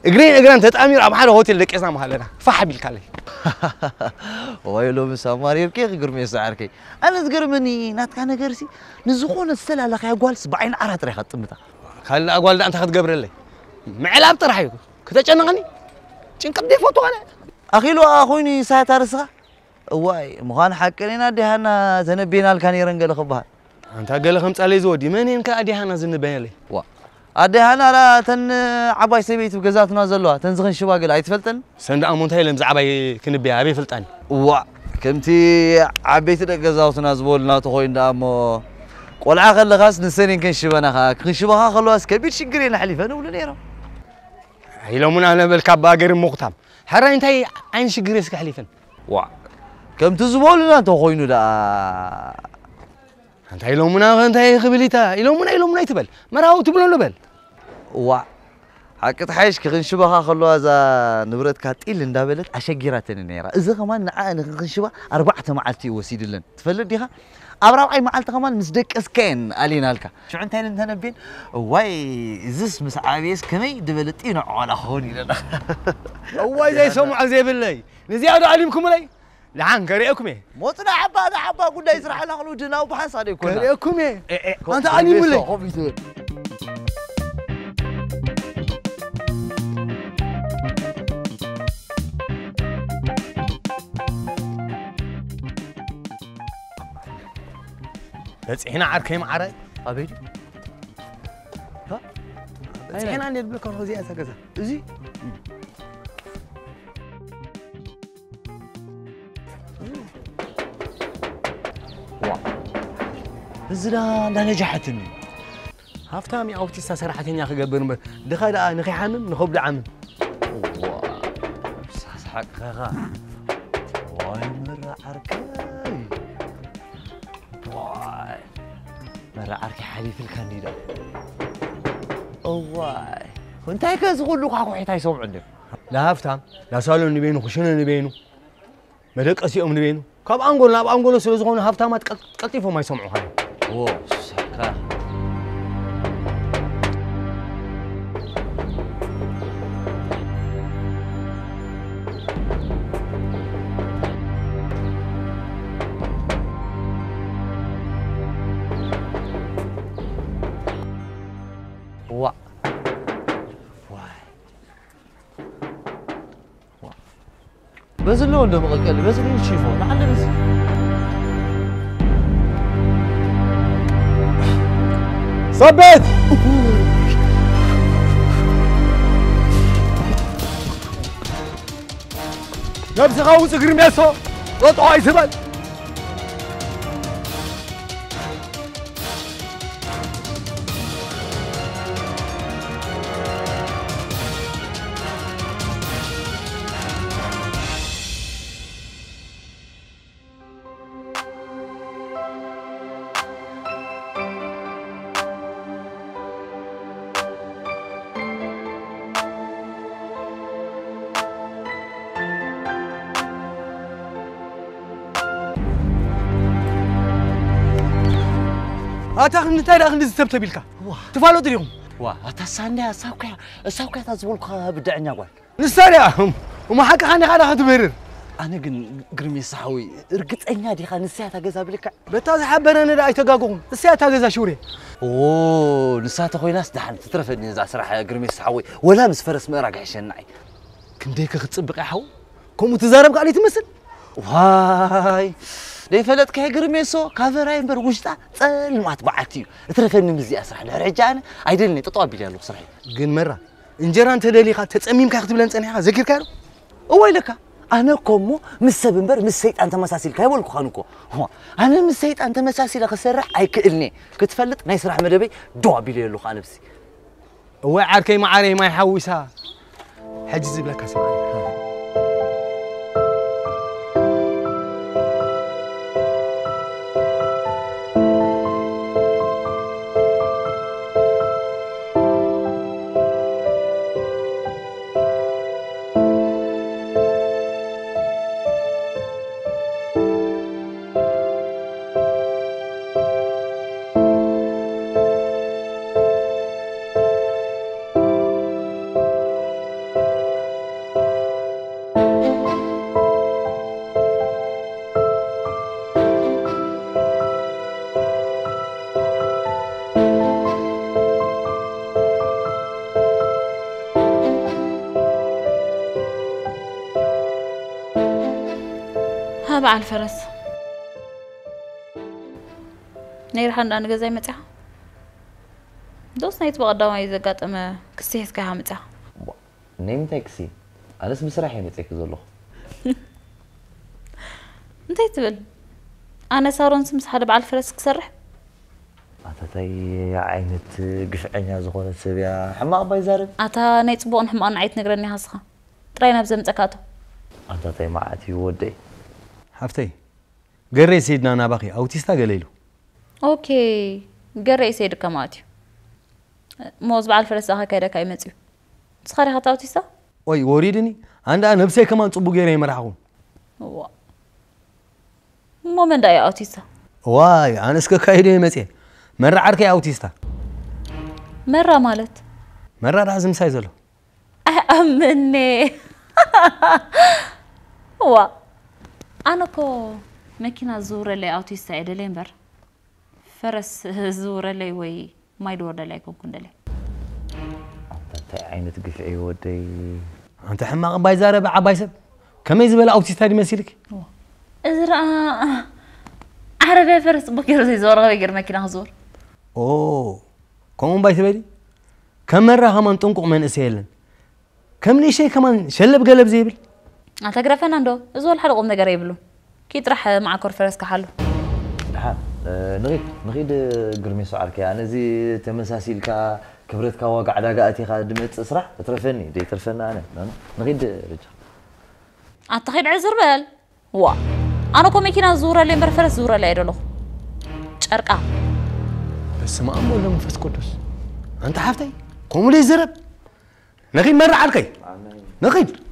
اجرين تتامير اب حاله هوتيل دقيسنا مهلنا فحبيل كالي ويلو مساماري كي غير سعركي انا تقرمني ناتك انا غرسي نزخون السلاله يا قوال 70 عرات ريخه طمتا خل اقوال دا انت خدقبر لي معلاب طرحي كتጨنقني ጭንቀት ደፎቶ አለ አኺሉ አኹኒ ሳታርስኻ ዋይ مخان حقنا دهنا زنبينال كان يرنقل خبها انت قال خمس علي زودي منين كاديهانا زنبينلي وا ادهانا لا تن عباي سبيت بغزاتنا زلوا تنزخن شواغل ايتفلتن سند امونتاي لمز عباي كنبي ابي فلطاني وا كمتي عبيت دغزاوتنا زبولنا تخوين دامو قلعه خلخاس نسنين كنشبنا كنشبها خلواس كبير شجرين حليفنا ولا نيرو هيلو من انا بالكابا غير مقتام حرا انتي عين شجريس كحليفن وا كم تزبولنا تخوينو دا انت هيلو من انتي خبليتا هيلو من يتبل مراو تبلو لبل وا حقت حيش كنشبها خلوا ذا نبرت كاتيل اندابلت اشجيراتن نيرا اذا كمان نعان كنشبها 4 معلتي وسيدلن تفلد ديها ابراي معلت كمان مسدق اسكين علينا لك شو انت انت نبين واي زس مسعابيس كمي دبلتينا على خوني لنا واي زي سمع زي بالله نزيادو عليكم لي لعن قريكم موتنا حبا قد يسرح لنا خلودنا وبحصادي كنا قريكم انت عليم لي هنا عركي معري ابيدي ها هنا عندي البلوك روزي اسا زي وا زلا لا نجحتني هافتامي اوتي سرحتني اخي قبر دخل نخي حامم نخبل عمم وا حق خا واي مر عركي مرة عركي حليف الكانديدا واي وانت هيك زغلو كاكو حيت يسمع عندك لا هفتام لا سالو نبينو خشنا نبينو مدق اسيوم نبينو كاب انغول سلازغون هفتامات قطيفو ما يسمعوا هاي اوه سكا بس اللي عنده مقلقل بس اللي نشوفه لعل بس صبت نفسي غاوز قرميسو وطعوا يسبل أتاخذ نتاير أخذ نزتب تبيلك تفعلوا دريهم أتصنع ساوكا تزولك بدعنا قول نسارع وما حكى خاني خانا خدبرر أنا قرمي صحوي رقت أني دي خان الساعة جزا بلك بتاز حبنا أنا رأي تجاقهم الساعة جزا شوري أوه نسات أخوي ناس دحين تترفدني إذا صراحة قرمي صحوي ولا مس فرس ما راجع عشان نعي كنديك ختصبق حو كم تزارب قالي تمثل واي ليه فلت كه قرميسو كافراين بروجتا صل ما تبعتي ترفني مزي اسرح لرجعنا ايدلني تطوبي لي له صراحه ግን መራ እንጀራ እንተ ደሊኻ ተጸሚምካ ክትብለን ጸኒኻ ዘኪርካ ዶ እወይ ለካ أنا كومو مسبنبر مسيت أنت مساسيل كيبول كخانوكو هو أنا مسيت أنت مساسيل خسرح أي كإلني كتفلت نيسرح مدبي دوا بيلي له خالبسي هو عاركي ما عاري ما يحوسها حجز بلك اسمعني بعل الفرس نير حند أنا جزاي متى دوس نيت بقدام إذا قط أما كسيس كها متى نيم تاكسي أنا اسمي سرحي متى كزلو أنت تبل أنا صارون سمس حدا بعل الفرس كسرح أتاي عينت قفعني زغورة سبيا حماق بايزارب أتا نيت بون حماق نعيت نقرني هاسخا ترينا بزمت أكاتو أتاي معاتي ودي حفتي قري سيدنا أنا باقي أوتيستا قليلو أوكي قري سيد كماتي موز بعل الفرس أخا كيدا كاي متيو تسخري خطا أوتيستا وي وريدني عندها نفسي كمان صبو غيري مرحون مو من داي أوتيستا واي أنا اسكا كايدي متي مرة عركي أوتيستا مرة مالت مرة لازم سايزلو أمني هو أنا كو مكينة زورة لي أوتيستا إدلين بر فرس زورة لي وي ما يدور دلي كون دلي أنت عينت قفعي ودي أنت حماق بايزارة بعبايسب كم يزبل أوتيستا دي مسيرك إزرا عربي فرس بكير زي زورة غير مكينة زور أوه كم بايسبالي كم مرة همان تنقق من أسيلن كم لي شيء كمان شلب قلب زيبل أتقرأ فناندو زول حلقة من قريبلو كي تروح مع كورفرس كحلو ها نغيد قرميسو عركي أنا زي تمساسيل كا كبرت كا وقع داقاتي خا دمت اسرح ترفني دي ترفنا أنا نغيد رجع أتخيل عزر بال وا أنا كو مكينة زورة اللي مرفرس زورة اللي يدلو شرقا بس ما أمو لهم فس قدس أنت حفتي كوم لي زرب نغيد مرة عركي نغيد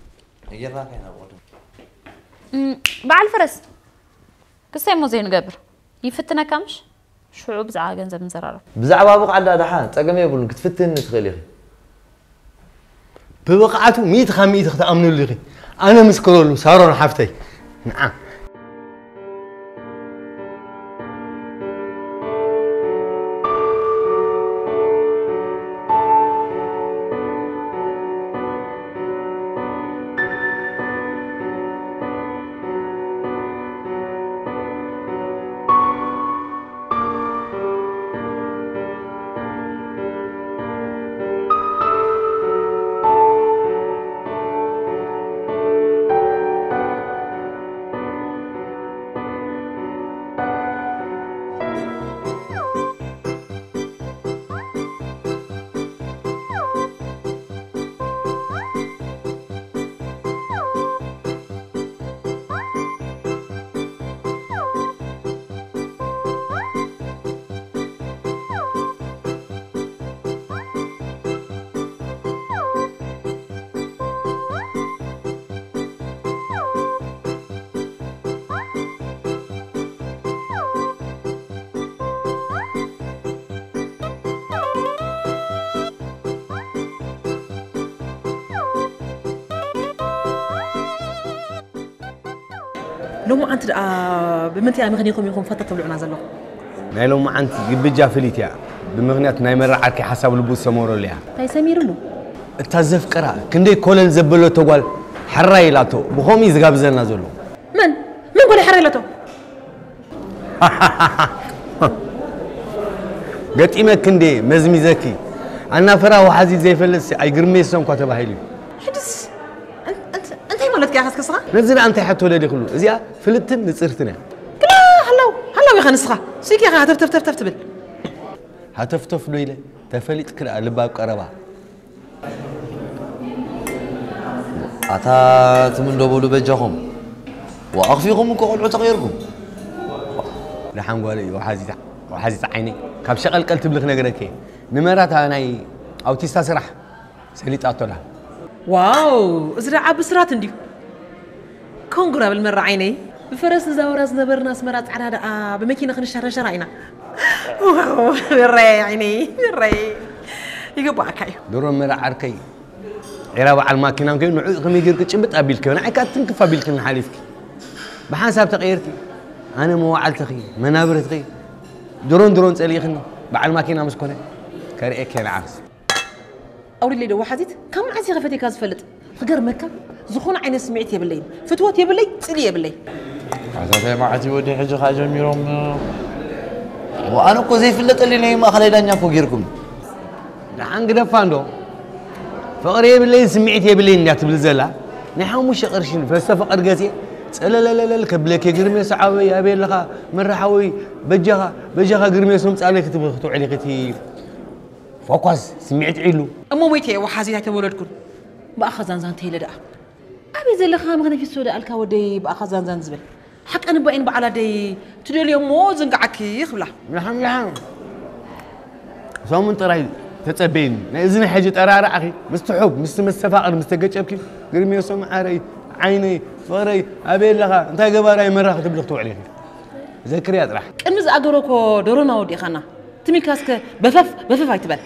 بعل فرس كسي مو زين قبر يفتنا كمش شعوب بزعا جنزب نزرارو بزعا بابق على دحان تقام يقولون كتفتن تخليه بوقعته 100 500 تأمنوا لي أنا مسكرولو صاروا حفتي نعم لو ما أنت بمنتي أنا مغنيكم يكون فترة تبلعنا زلوا نايلو ما أنت جبجا فليتيا بمغنيات نايمر عاركي حساب لبوس سمورو ليها تاي سمير له التزف قرا كندي كولن زبلو تقول حراي لاتو بخومي زغابزنا زلو من قول حراي لاتو قلت إما كندي مزمي زكي أنا فرا وحازي زي فلس أي قرميسون كاتب هايلي حدث أنت هي مالتك يا أخي كسرة نزل أنت حتى ولدي كله زيا فلتن نصرتنا كلا هلاو يا خي نسخة سيك يا أخي هتفتف تبل هتفتف ليلة تفلت كلا لباب قربا أتا تمن دبولو بجاهم وأخفيكم كقول تغيركم لحن قالي وحازي عيني كاب شغل قلت بلغ نغرك نمرات اناي اوتيستا سرح سليط اتولا واو ازرع بسرات انديو كونغرا بالمره عيني بفرس نزاوراز نبرنا سمرات عرادا بمكينه خنشر شراينا واو بري عيني بري يقبعكاي درو مرا عركي عرابه على الماكينه كاين نوع خمي غير كتشبط ابيلك انا عكات تنكف ابيلك نحالفك بحساب تغيرتي انا موعلت اخي منابرت اخي درون صليخني بعد الماكينه مسكونه كريك يا عاس اوري لي دو حديت كم عسي غفتي كاز فلط فقر مكه زخون عين سمعت يا بلين فتوت يا بلي صلي يا بلي عزاتي ما عتي ودي حجه خا جميرهم وانا كو زي فلط اللي ما خلي دانيا كو غيركم لحن قدفاندو فقر يا بلي سمعت يا بلي انت بلزلا نحو مش قرشين فسفقر غزي لا كبلك يا قرمي سعاوي يا بين لها مرحوي بجها قرمي سمت عليك تبغى عليك تي فوكس سمعت علو امو ميتي وحازي تولدكم باخذان زان تيلدا ابي زلخا مغني في السوداء الكا ودي باخذان زان زبل حق انا باين بعلا دي تدل يوم مو زنقعكي يخبلا لحم سومن طراي تتصبين ناذن حاجه طرارا اخي مستحب مستفاقر مستقجبكي قرمي سم عري عيني فري ابي لها انت غباراي مرخ تبلغتو عليك ذكري اطرح كنز اغروكو درونا ودي خنا تميكاسك بفف ايتبل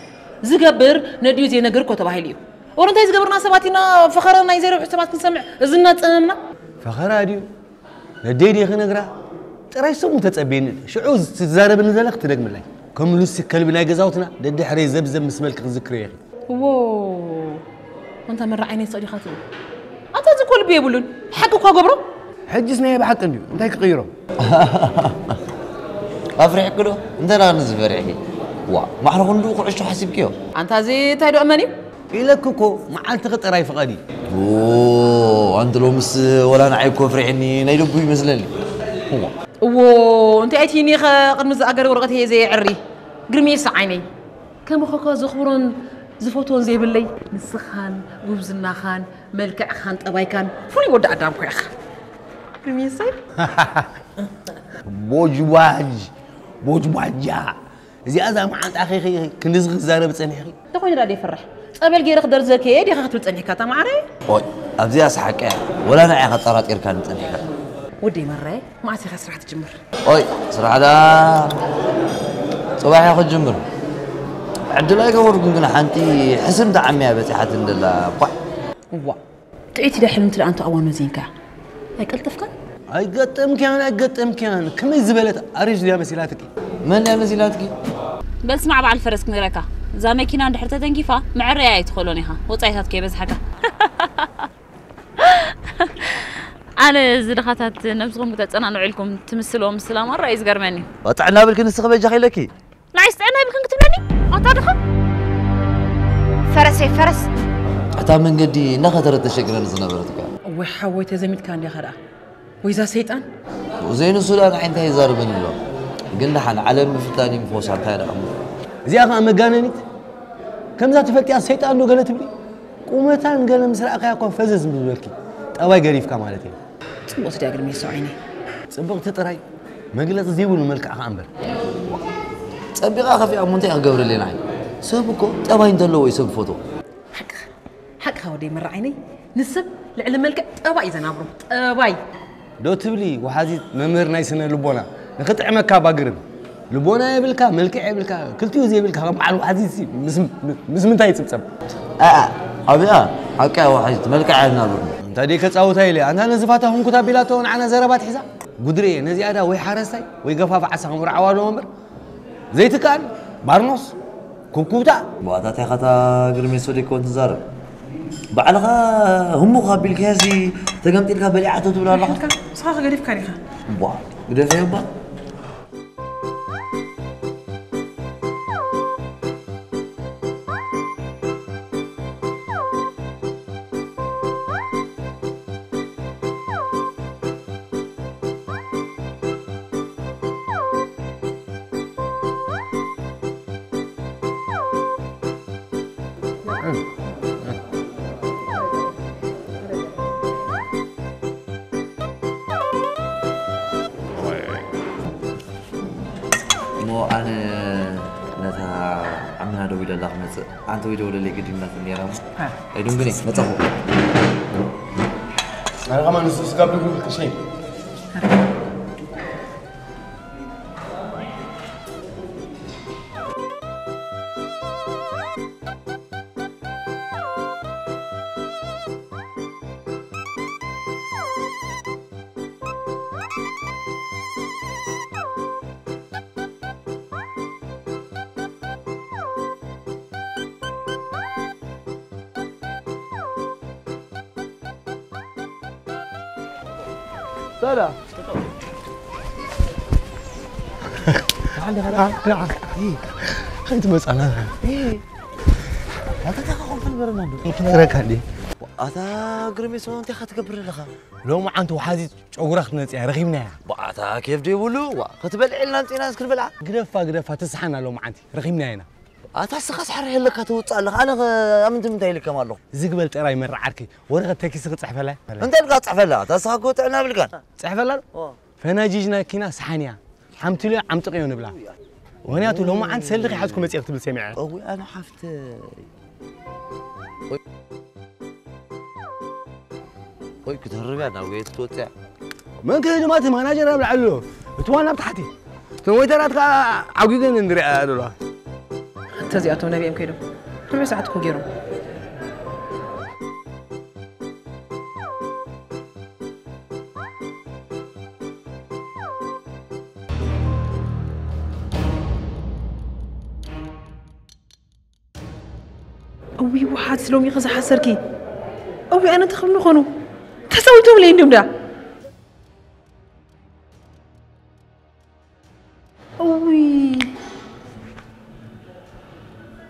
زغبر نديو زي نغركو تباهيليو ورنتاي زغبرنا سباتينا فخرنا يزيرو حسابات كنسمع ازنا صنمنا فخر اديو نديدي خنغرا طراي سمو تتصبين شعوز تزاربن زلخ تدغملاي كم لوس كلب ناي غزاوتنا دد حري زبزب مسملك ذكري يا اخي وو انت مر عيني صديقاتي انت زكول بيبلون حقك غبرو حجسنا بحق انديو انت كغيرو افرح كله انت لا نزفرحي وا ما احنا كندو قعشو حسبكيو انت زي تايدو اماني إلككو معلت قطراي فقدي اوه انت لو مس ولا نعيبكو فرحني نيدبو يمسلني وو انت ايتيني قد اقر ورقتي زي عري قرميس عيني كم خوكو زخبرون زفوتون زي بلي نسخان وبزنا خان ملكع خان طباي كان فولي ود ادم كو يخ قرميس بوجواجا زي ازا ما انت اخي كنزغ زارب صنيخي تخوي رادي فرح صبل غير خدر زكي دي خاطر تصنيكا تمعري اوي ابزي اسحق ولا نعي خطرات كان تصنيكا ودي مرة ما عسي خسرح تجمر اوي صراحه دا صباح ياخذ جمر عبدالله يقولكم كنا حنتي حسن دعمي يا بتي حتى ندلا بح وا تعيتي ده حلمت انت اول مزينكا هاي قلتفكا اقطم كان كم زبلت اريج يا مسيلاتك من يا مسيلاتك بس مع بعض الفرس كنركا زا ماكينه عند حرته تنكيفا معريا يدخلونيها وصيتات كيبز حكا انا زدخاتات نفسكم بتصنعوا لكم تمثلوا مسلا مره يزغرمني وطعنا بالك نسخ بجا خيلكي نايس انا بالك كتبني اطادخ فرس حتى من قدي نخطر التشكل زنبرتك وحوي تزميت كان يا خدا وإذا سيطان وزين السودان عندها يزار بن الله قلنا حن على المفتاني مفوسات هاي رقم زي اخا مجاننت كم ذات فتي السيطان لو قالت بلي قومتان قال مسرق يا كون فزز مبلكي طواي غريف كمالتي صبغت دي اقل ميسو عيني صبغت طراي مغلط زيبو الملك اخا انبر صبغا خفي امونتي اخبر لنا عين سبكو طواي اندلو ويسب فوتو حق هودي مر عيني نسب لعلم ملك طواي زنابرو طواي دو تبلي وحازي ممر ناي سنه لبونا نخطعمك باغرب لبونا يبلكا ملكع يبلكا كلتو زي يبلكا مع الحزيز مسمنتاي تصبصب ابي حقا واحد ملكع عندنا أنت ديك تصوتي لي أنا نزفاتها هم كتاب بلاتون أنا زربات حساب قدري نزي أدا وي حارسي وي قفاف عساهم رعوالو أمر زيت كان بارنوس كوكوتا بوعدات يا خطا قرميسو دي كنت زارب بعلها هم قابل كاسي تقمت لك بلعته تبلا الله صح غريب كاريخا بوا قدر فيها با مو أنا نتا عمنا دوي لله خمسة أنت ويدو ولا اللي قديم ناس النيرة أيدون بني نتاخو أنا كمان نص قبل كل شيء لا لا خليت مسألة إيه هذا تاخو في البرنامج نفرك هدي هذا قرميسو أنت خاتقبر لها لو ما أنت وحازي عورك نتيا رخيمنا بعتها كيف دي ولو كتبلع لنا أنت ناس كربلع قرفة تسحنا لو ما أنت رخيمنا هنا أتحس حر هلك هتوصل لك أنا أمنت متهيأ لك كمان له زقبل تراي مرة عركي ورقة تكيس تصحف له أنت اللي قاعد تصحف لها تساقط أنا بالكان تصحف له فأنا جيجنا كنا سحانيا عمت له عم تقيون بلا وهنا تقول لهم عن سلقي حدكم مسيرة بالسماع أنا حفت وي كتهرب أنا ويت توتع من كذا جماعة ما أنا جرب العلو توانا بتحتي توي ترى عقيقة ندري أدولا تزياتو نبي أم كيلو كل ساعة تكون جيرو أوي واحد سلومي غزة حسركي أوي أنا تخمنو خنو تسويتهم لي عندهم ده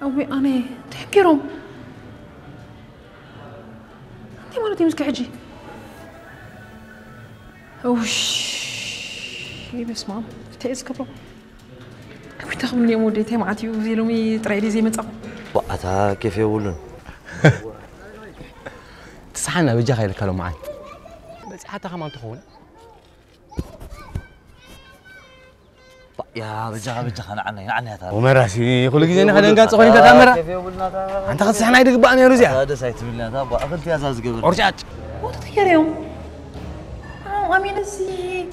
أوي أنا تحكيرهم أنت مرتي مسك حجي أوش بس مام تأس كبر أوي تخمني مودي تي معتي وزي لومي تريدي زي متصف وقتها كيف يقولون تسحنا بيجي خير كلام معي بس حتى كمان تخون يا بجا أنا عني هذا ومراسي كل جزء أنا خلينا نقعد صغيرين كاميرا كيف يقولنا أنت خلص إحنا يدك بقى يا رزيا هذا سايت بالله هذا أخذت يا أساس قبل ورجعت وتتخير يوم أمين سي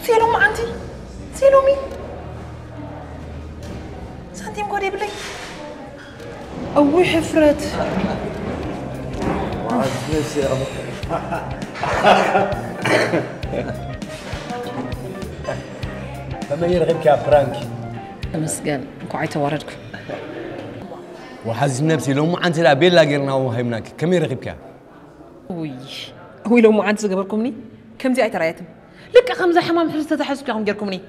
سيلو ما عندي سيلومي سنتيم قولي بلي أوي حفرت بس يا أبو فما يرغبك يا فرانك مسجان كوعيت واردك وحاسس نفسي لو ما أنت لا بيلا غيرنا وهيمناك كم يرغبك وي لو ما عندي قبلكمني كم زي ترايتم لك خمسة حمام حرسة تحسب لهم غيركمني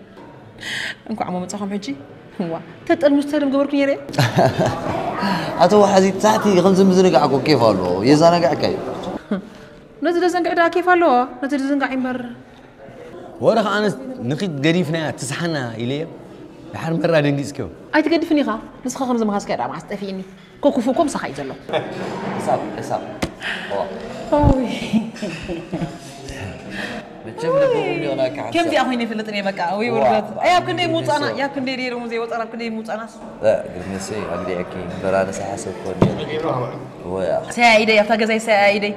انكو عمو متصاهم حجي هو تتقل مستلم قبلكم يا ريت أتو حزيت تحتي خمسة مزنقعكم كيف قالوا يزنقع كيف نزل زنقع دا كيف قالوا نزل زنقع يمر ورخ أنا نقيد قريفنا تسحنا إليه بحر مرة دنجيز كيو أي تقدفني غا نسخة خمسة مغاز كده مع استفيني كوكو فوكم صحي زلو حساب أوي كم دي أخويني في اللطنية بكا أوي ورقت يا كنت يموت أنا يا كنت يدير موزي وأنا كنت يموت أنا لا قلت نسي أقدر أكيد برانا سحاسب كوني هو يا ساعدة يا فاجة زي ساعدة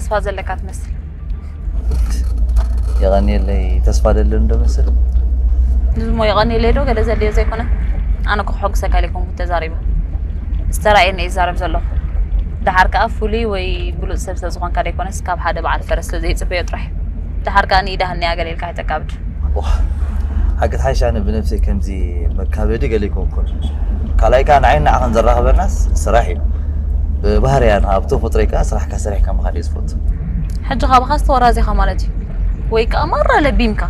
تسفى زلك تمثل يغني اللي تسفى للندو مثل نزمو يغني ليدو قال زلي زي كنا أنا كحوق سكاليكم كنت زاربة استرأيني إزارب زلو دحر كأفولي ويبلو سبسة زغان كاري كنا سكاب حدا بعد فرس لزي تبي يطرح دحر كأني ده هني أقل الكاي تكابد حقت حاجة أنا بنفسي كم زي مكابدي قال لكم كن كلاي كان عيننا عن زراها بالناس صراحي بهري أنا أبتو فطريكا صراحة كسرح كم خليز فوت حج خاب خاص ورازي خمالتي ويك مرة لبيمكا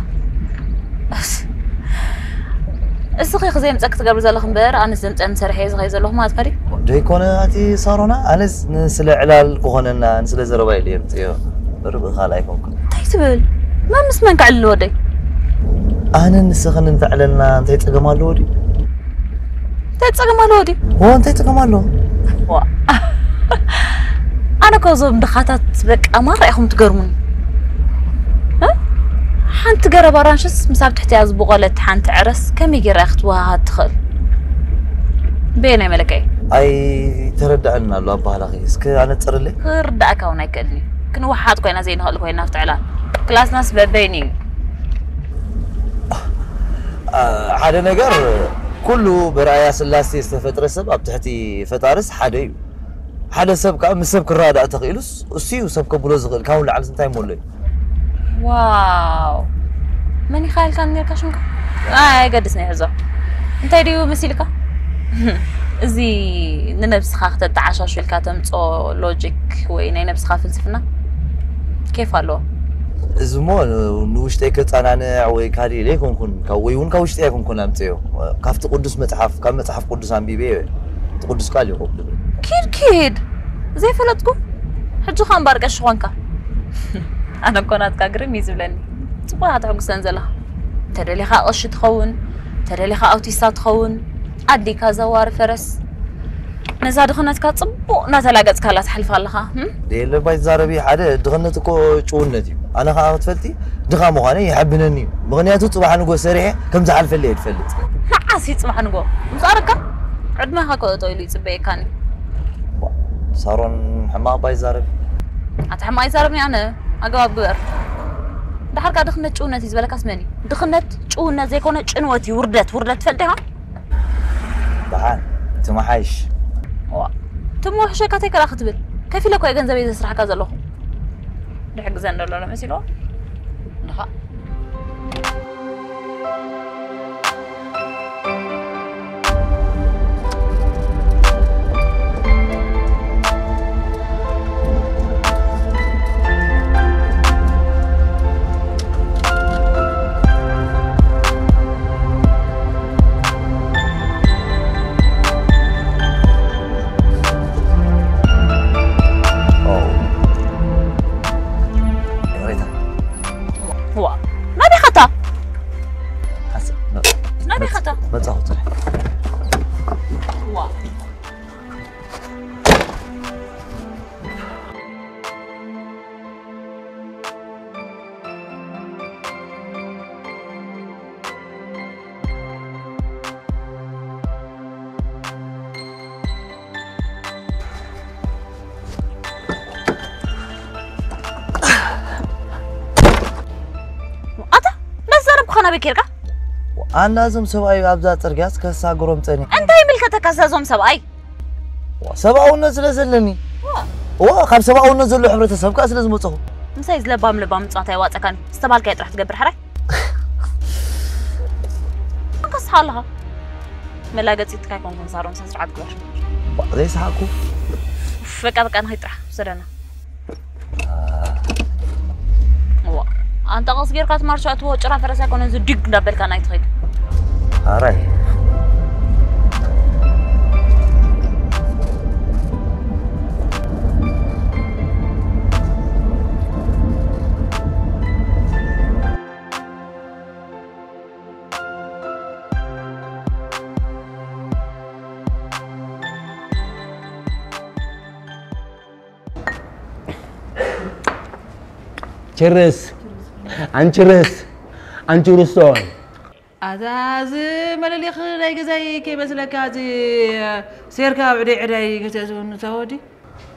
السخيخ زي متأكد قبل زلخ مبار أنا زمت أن سرحي زغي زلخ ما أذكري دوي كونا أتي صارونا أنا نسل علال كوهنا نسل زرباي لي أنتيو برب خالايكم كن تيسبل ما مسمنك على اللودي أنا نسخن نفعلنا أنت يتقمال لودي تتقمال لودي هو أنت يتقمال له أنا كوزو دخاتات بك أمر ياخم تقرموني ها حنت قرب أرانشس مساب تحتي أزبو غلط حنت عرس كم يجي رأختوها هتدخل بيني ملكي أي تردعنا الله بهالأخي اسك أنا ترلي ردعك هنا يكلني كن واحد كوينا زين هقول كوينا في تعلان كلاس ناس بيني هذا نجار كله برأي سلاسي استفتر سب تحتي فتارس حدا حدا سب كم سب كرادة تقيلس وسيو سب كبلوز غل كون على سنتين مولي واو ماني خايل كان نيركاشنك قدسني هزا انت يديو مسيلكا زي ننبس خاخت التعاشاش في الكاتم تو لوجيك وين نفس خاف فلسفنا كيف قالوا زمون نوشتيك أنا عوي كاري ليكم كن كويون كوشتيكم كن أمتيو كافت قدس متحف كم متحف قدس عم بيبي تقدس كالي قبل كيد زي فلتكو حجو خان بارقش شوانكا أنا كونات كاغري ميزولني تبغى تعوق سنزلها ترى لي خا قش تخون ترى لي خا أوتيسات تخون أدي كزوار فرس نزاد خنات كتصبو نتلاقت كالات حلف الله دي اللي باي زاربي حدا دغنتكو شونتي أنا خا تفلتي دغا مغاني يحبنني مغنياتو صباح نقول سريع كم زعل فلي يتفلت عاسي صباح نقول مصاركا عد ما هاكو تويلي صبي كاني صارون حما باي زاربي أتحما يزاربني أنا أجاوب بير دحر كا دخنت شونتي زبالك اسمني دخنت شونة زي كونت شنوتي وردت فلتها بعان انت ما حايش تمو حشكاتي كلا ختبل كيف لك يا جنزبي تسرح كذا له دحق زند ولا مسيلو نخا بكيركا أنا لازم سبعي أبدأ ترجع كسا قرم تاني أنت يملك تكسازهم سبعي سبعة ونزل زلني خمس سبعة ونزل له حبرة سبعة كاس لازم تصه مسايز لبام تصعتي واتكان استبالك يطرح تقبر حرك قص حالها ملاقتي تكايكون صاروا مساس رعد قبر ليس حقو بقى أنا هيطرح سرنا أنت قصير كات مارشات هو جرا فرسا كون زدق دبل كان يتخيل هاي Cheers. Anchores. Anchurustol. أتاز مللي خير زي كي مثلك سيركا بعدي عدي كتازون تودي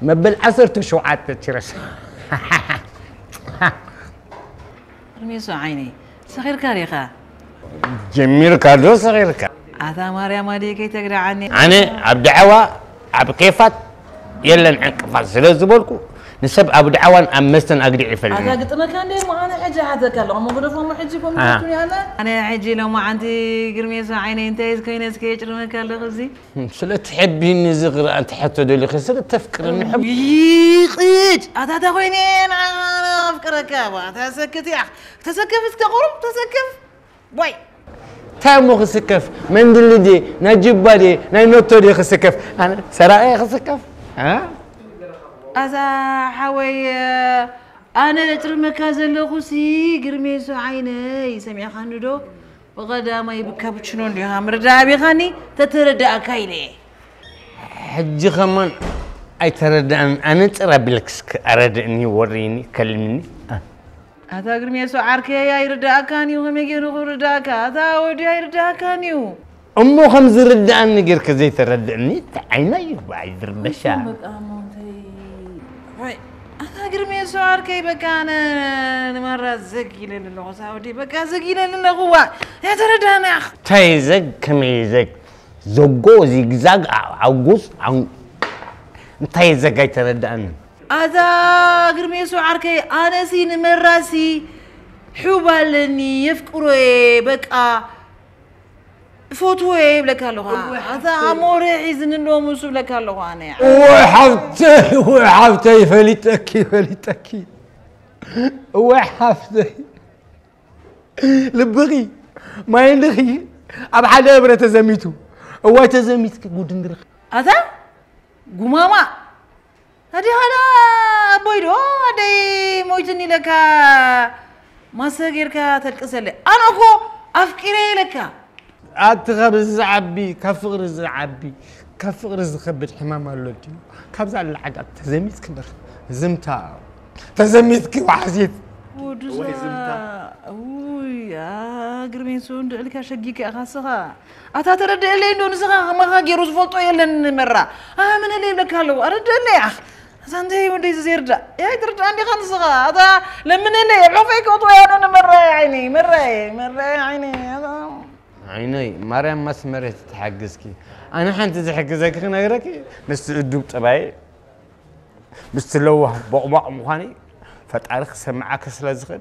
ما بالعصر تشوعات تشرس رميسو عيني صغير كاريخا جميل كادو صغيرك هذا مريم هذه كي تقرا عني أنا عبد عوا عبد كيفات يلا نعقف سلازم بقولكم نسب أبو دعوان أمستن أقدر يفعل. هذا قلت أنا كان ليه ما أنا حجي هذا كلام ما بدو ما حجي كم أنا حجي لو ما عندي قرميس عيني أنت إيش كوينس كيش رمى كله خزي. شلون تحبيني زغر أنت حتى دولي خسر تفكر إني حب. يخيج هذا خويني أنا أفكرك يا تسكت يا تسكف تقرب تسكف باي. تامو خسكف من دلدي نجيب بدي ننطر خسكف أنا سرائي خسكف ها؟ أذا حوي أنا لترمى كازل خوسي قرميس عيني سمع خاندو وغدا ما يبكى بتشنون لها مردا بيخاني تتردى أكايلي. حجي خمان أي تردى أنا ترى بالكسك أرد إني وريني كلمني. هذا قرميس عاركي يا يرد أكاني وهم يجينو رد أكا هذا ودي يرد أكانيو. أمو خمس رد أني غير كزي تردني عيني بعيد ربشة. أنا قرميس عاركي بكانا مرة زكي للغة سعودي بكا زكي للغة يا ترد أنا أخ. تايزك كميزك زوجو زيغزاغ عوجوس عن تايزك أي ترد أنا. هذا قرميس عاركي أنا سين مراسي حبالني يفكروا بكا فوتوي بلك اللغة هذا أمور عزن النوم وسو بلك اللغة أنا وحفتي فلتكي وحفتي لبغي ما ينلغي أب حدا برا تزميتو هو تزميتك قد ندرخ هذا قماما هذا بويدو هذا موجني لك ما سجرك تلقسلي أنا أكو أفكري لك أتغرز عبي كفغرز عبي كفغرز خبت حمام اللوتي كبز على العقد تزميت كندر زمتا تزميت وحزيت ودوزا اوي يا قرميسون دلك شقيك اخاسها اتا ترد لي انه نسخه ما غيروز فولتو يلن مره من اللي لك هلو ارد لي اخ سانتي ودي زيردا يا ترد عندي خنصها هذا لمن لي عفيك وطوي انا مره يا عيني مره يا عيني هذا عيني مريم مسمرت تحجزكي انا حنت تحجزك نغيرك بس ادوب طباي بس لوه بقبق مخاني فتعرف سمعك سلازخل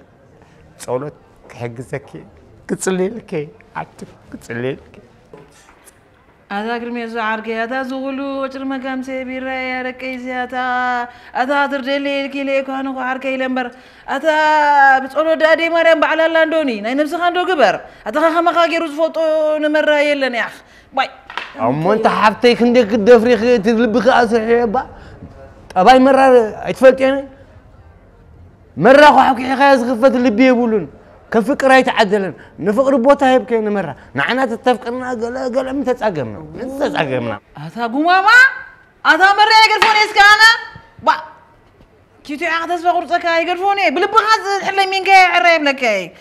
صولت كحجزك كتصلي لك عتك كتصلي لك هذا قرميس عاركي هذا زغلو وجر مكان سيبير يا ركيسي هذا تردلي الكيلي كانوا عاركي لمبر هذا بتقولوا دادي مريم بعلى لاندوني ناي نفسك عنده كبر هذا خما خاجروز فوتو نمر يلن يا اخ باي اما انت حبتيك عندك الدفري تلبخ اسحبا اباي مره اتفلت يعني مره حكي خايز غفت اللي بيقولون كفكر يتعدلن نفقر بوتا هيبكي مره نعنا تتفقرنا قال متى تتعقمنا هذا قماما هذا مره يقرفوني اسكانا با كيتو عقدس بقرصك يقرفوني بلبخاز حلي مين كاي عريب لكاي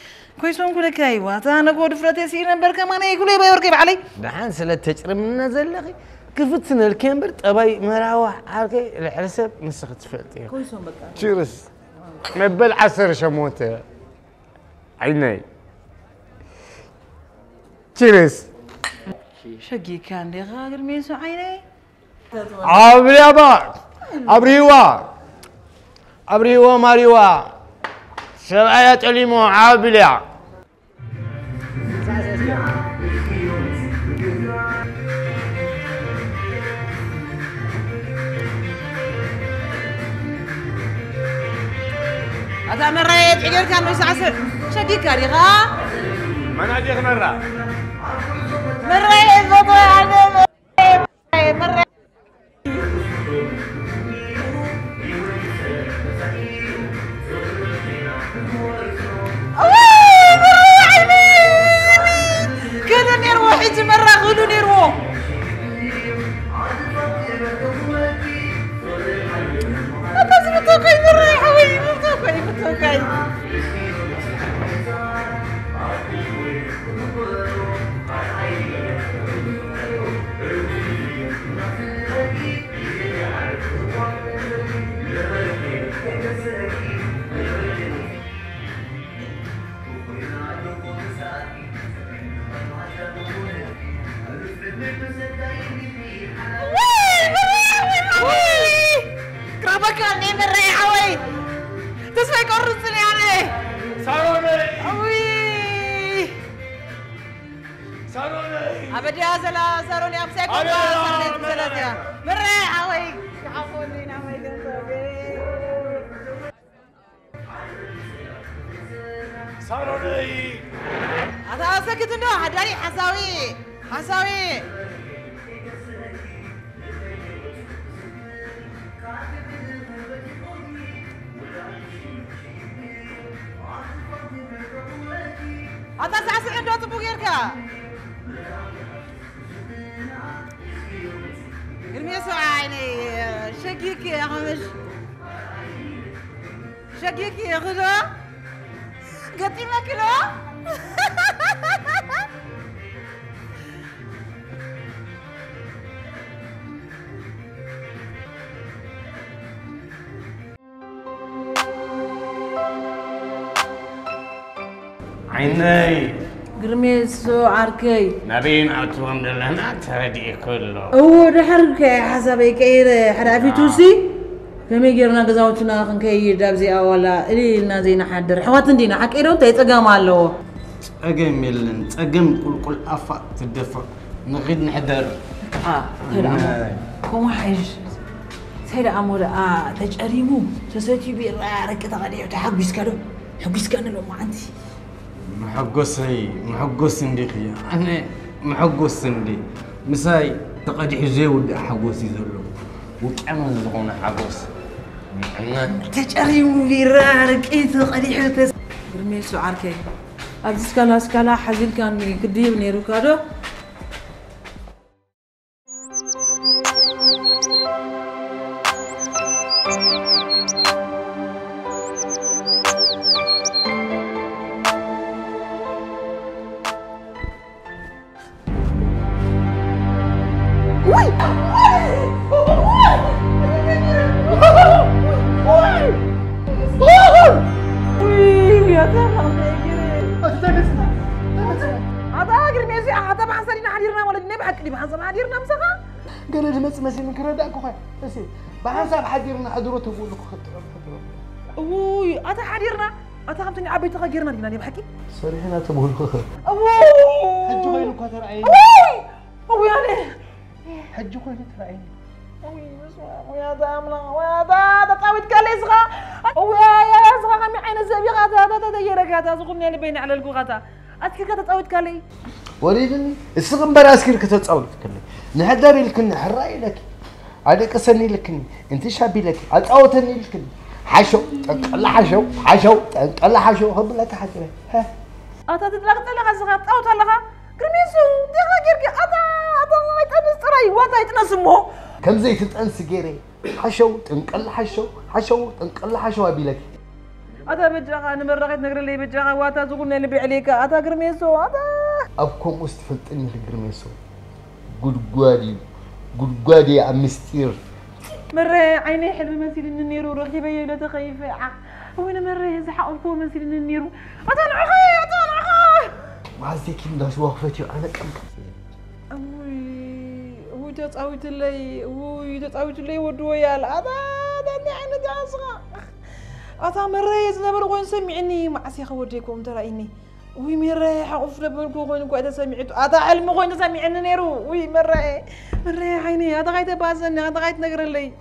كويسون كل كاي واتا انا قود فرتي سينا بركه ما يقول لي بيوركب علي دحان سلا تجرم من زلخي كفت سنه الكامبر طباي مراوح عاركي الحسب مسخت فلتي كويسون بقى تشيرس مبل عسر شموته عيني تشيرس شقي كان لي غاقر ميسو عيني أبريوا ماريوا شرعية علمو عابليا هذا مرة يتعقل كان نص عسر شقي كاري غا من هديك مرة يضبطوا يعني مرة كذا نروح حيت مرة غلو نروح لازم توقعي مرة يا حبيبي توقعي عبدي هذا ساروني أمسك مرة عوي عفوني نعمي ساروني هذا سكت إنه هداني حساوي هذا ساعة عنده تبوغيرك قرمي يسوع عيني شقيك يا خمش شقيك يا غدا قطي ماكلو عيني قرميسو عركي نبين أتوم لنا تردي كله هو دحرك حسابي كير حدا في توسي كمي غيرنا غزاوتنا خنكي دابزي اولا الينا زينا حدر حوات ندينا حقيرو تيصقام الله أجمع يلن أجمع كل أفا تدفع نغيد نحضر هذا كم حج هذا أمور تجريمو تسوي بيرارك تغني وتحبس كانوا لو ما عندي محقوس عندي خيا أنا محقوس عندي مساي تقدي حجي ود حقوسي زلو وكمان زغون حقوس أنا تجريمو بيرارك إيه تقدي حجي برميسو عركي أبز سكالا حزين كان كديب نيرو كادو قال لي مسي من كرداك خويا مسي بحسب حديرنا حضروا تقول لك خطر اوي اتا حديرنا اتا خمتني عبيت غيرنا دينا بحكي صريحنا تبول اوي حج غيرك ترى عيني اوي يعني حج غيرك ترى عيني اوي ويا دامنا ويا دا طاويت كالي صغا اوي يا صغا غمي عين الزبيغه هذا تديرك هذا زغني اللي بين على الكوغاتا اتكي كتطاويت كالي وريدني السغم براسكير كتتصاوت كلي نحضري لكن حراي لك عادي قسني لكني انت شابي لك اتصاوتني لكني حشو تنقل حشو هم لا تحكي ها اتا تطلق صغا طاوت لها كرميسو دغلا غيرك اتا ما يتنصري واتا يتنسمو كم زي تتنس غيري حشو تنقل حشو ابي لك اتا بجاغا نمرقت نغر لي بجاغا واتا زغنا اللي بيعليك اتا كرميسو اتا ابكم مستفلطني لكرميسو قدقادي يا مستير مرة عيني حلم مثل النيرو رخيبة ولا تخيفة وين مرة يزحق الكون مثل النيرو أطلع وعزيك الناس وقفتي وأنا كم أوي تتعوت لي ودويال هذا عيني جاسغا أتا مرة يزنبر وين سمعني مع سيخ وديكم ترى إني وي مرة حقف لبلكو وين قاعدة سمعت هذا علم وين سمعني نيرو وي مرة عيني هذا غايت بازن هذا غايت نقر لي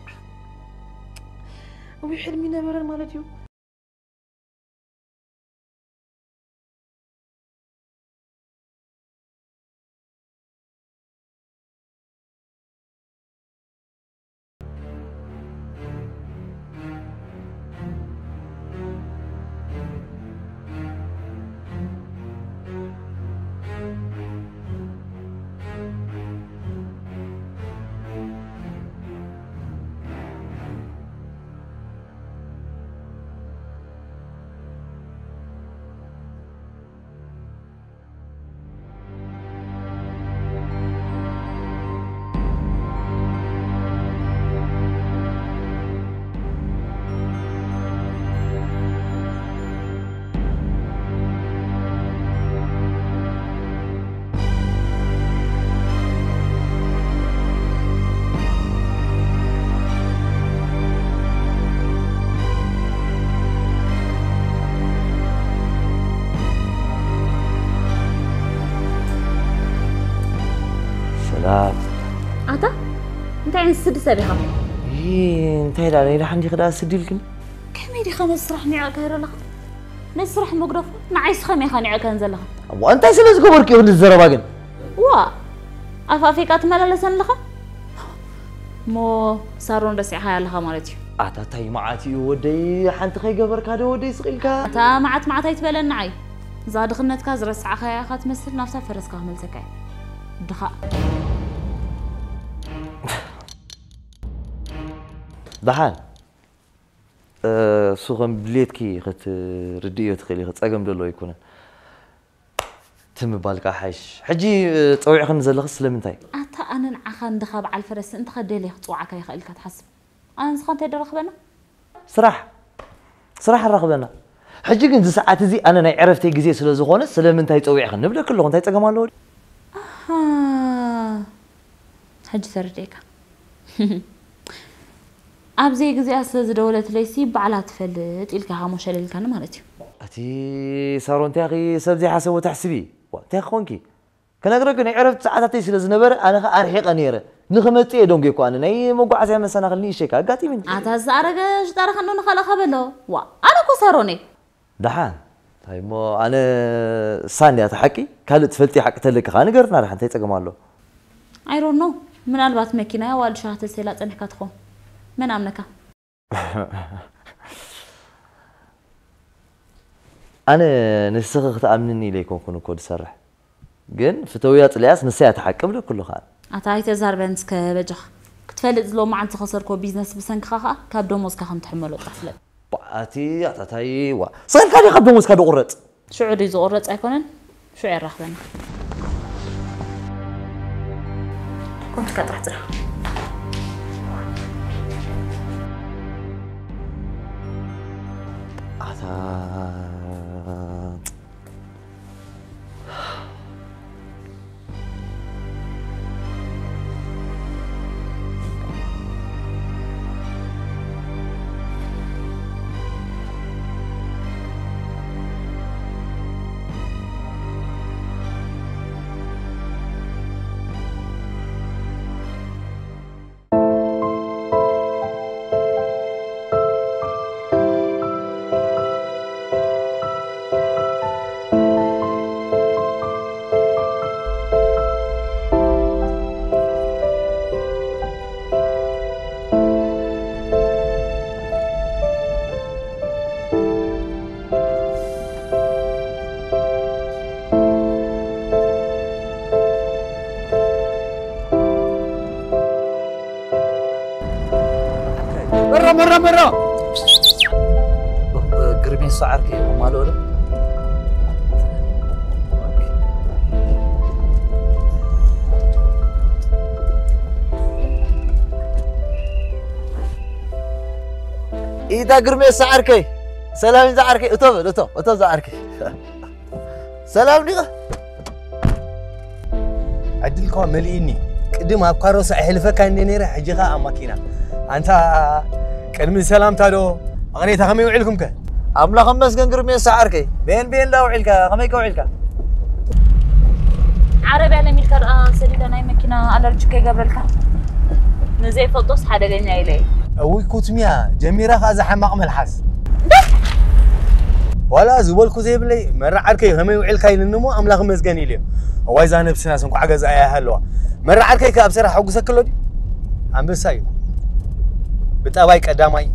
وي حلمي نبر مالتيو عين السد سبيها انت هلا ليلى عندي خدا سديلكن كم يدي خمس رح نيعك هيرلخ نسرح مقرف نعيس خمي خاني كنزلها وانت سلز قبرك يهود الزرباقن وا افافيكات مللسن لخ مو صارون رسعها لها مالتي أتاي معاتي ودي حنت خي قبرك هذا ودي سقيلكا تا معت يتبلن عي زاد خنت كاز رسع خيا خات مسل نفسها فرس كامل سكاي دخا دحان سوغن بليتكي خت رديو تخلي خت صقم دلو يكون تم بالك حيش حجي طوعي خن زلخ سلمنتاي اتا انا نعخن دخا بعل فرس انت خدلي خصوعك يخلك تحسب انا سخن تدرخبنا صراحه رخبنا حجي كنت ساعات زي انا ناي عرفتي غزي سلازخونه سلمنتاي طوعي خن نبدا كله انت صقمالو حجي ترديك أبزي جزء أساس دولة ليسي بعلات فلت إلك هاموشة للكان مالتي. أتي صارون تاخي سبزي حسب وتحسبي. تاخونكي. كنا قرقنا عرفت ساعات تيسي لزنبر أنا أرحق أنيرة. نخمتي دونك يكون أنا ناي موقع زي مثلا خلني شيء قاتي من. أتزارجش ترى خلنا نخلق خبله. أنا كسروني. دحان. طيب مو أنا ثانية تحكي كانت تفلتي حق تلك خاني قرنا رح نتيجة كمالو. I don't know. من البات مكينة والد شهت السيلات أنك تخو. من أمنك؟ أنا نسخت أمنني ليكم كونوا كود سرح. جن فتويات الياس نسيت أحكم له كله خان. أتاي تزار بنسك بجخ. كتفلت زلو ما عند خسر كو بيزنس بسنك خا كابدو موسكا خم تحملوا تحفلت. بأتي أتاي وا. صار كان يقبض موسكا دقرت. شو عري زقرت أيكونن؟ شو عرخ بنا؟ كنت كترحت. مرة قربين سعر كي مالو له إذا قربين سعر كي سلام زعر كي أتوب زعر كي سلام نيغا عدلكم مليني قدم أبكارو سأحلفك كان نيرة حجيها أماكينا أنت كلمة سلام تادو أغني تخمي وعلكم كه أملا خمس كان قرمي سعركي بين لا وعلك خميك وعلك عربي على ميلكر سليدة ناي مكينة على رجكي قبلك نزي فلطوس حدا قلنا إلي أوي كوتميا جميرة خازة حماق ملحس ولا زبالكو زي بلي مرة عركي خمي وعلك يلنمو أملا خمس كان إلي هواي زانب سناسم كعجز أيها هلوا مرة عركي كأبصر حقوق سكلو دي عم بسايو بتأويك قدامي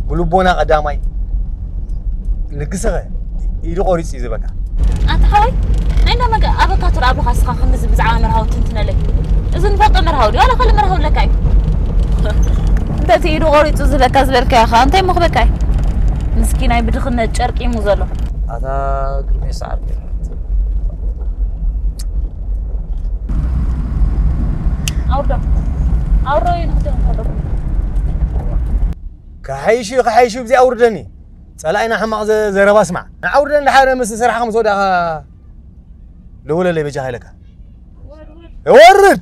بلوبونا قدامي لقصة يدو قريس إذا بكا أتحوي عندما أبغى كاتر أبغى خاص خمس بزعامة مرهاو تنتنا لك إذا نفط مرهاو ولا خلي مرهاو لك أي أنت تيدو قريس إذا بكا زبرك يا خان تي مخبك أي مسكين أي بدخلنا تشاركي مزلو هذا قرمي سعر أورو ينهدن هذا كحيشي بزي أوردني سألأينا حماق زي ربا اسمع أوردن لحالة مس سرحة مصودة لولا اللي بيجي لك ورد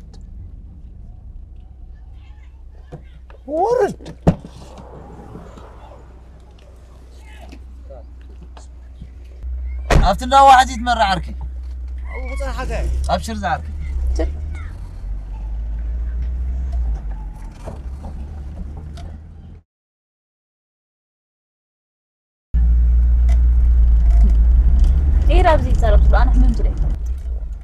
أفتنا واحد يتمرع عركي حاجة أبشر زعركي قلت له أنا حمم جري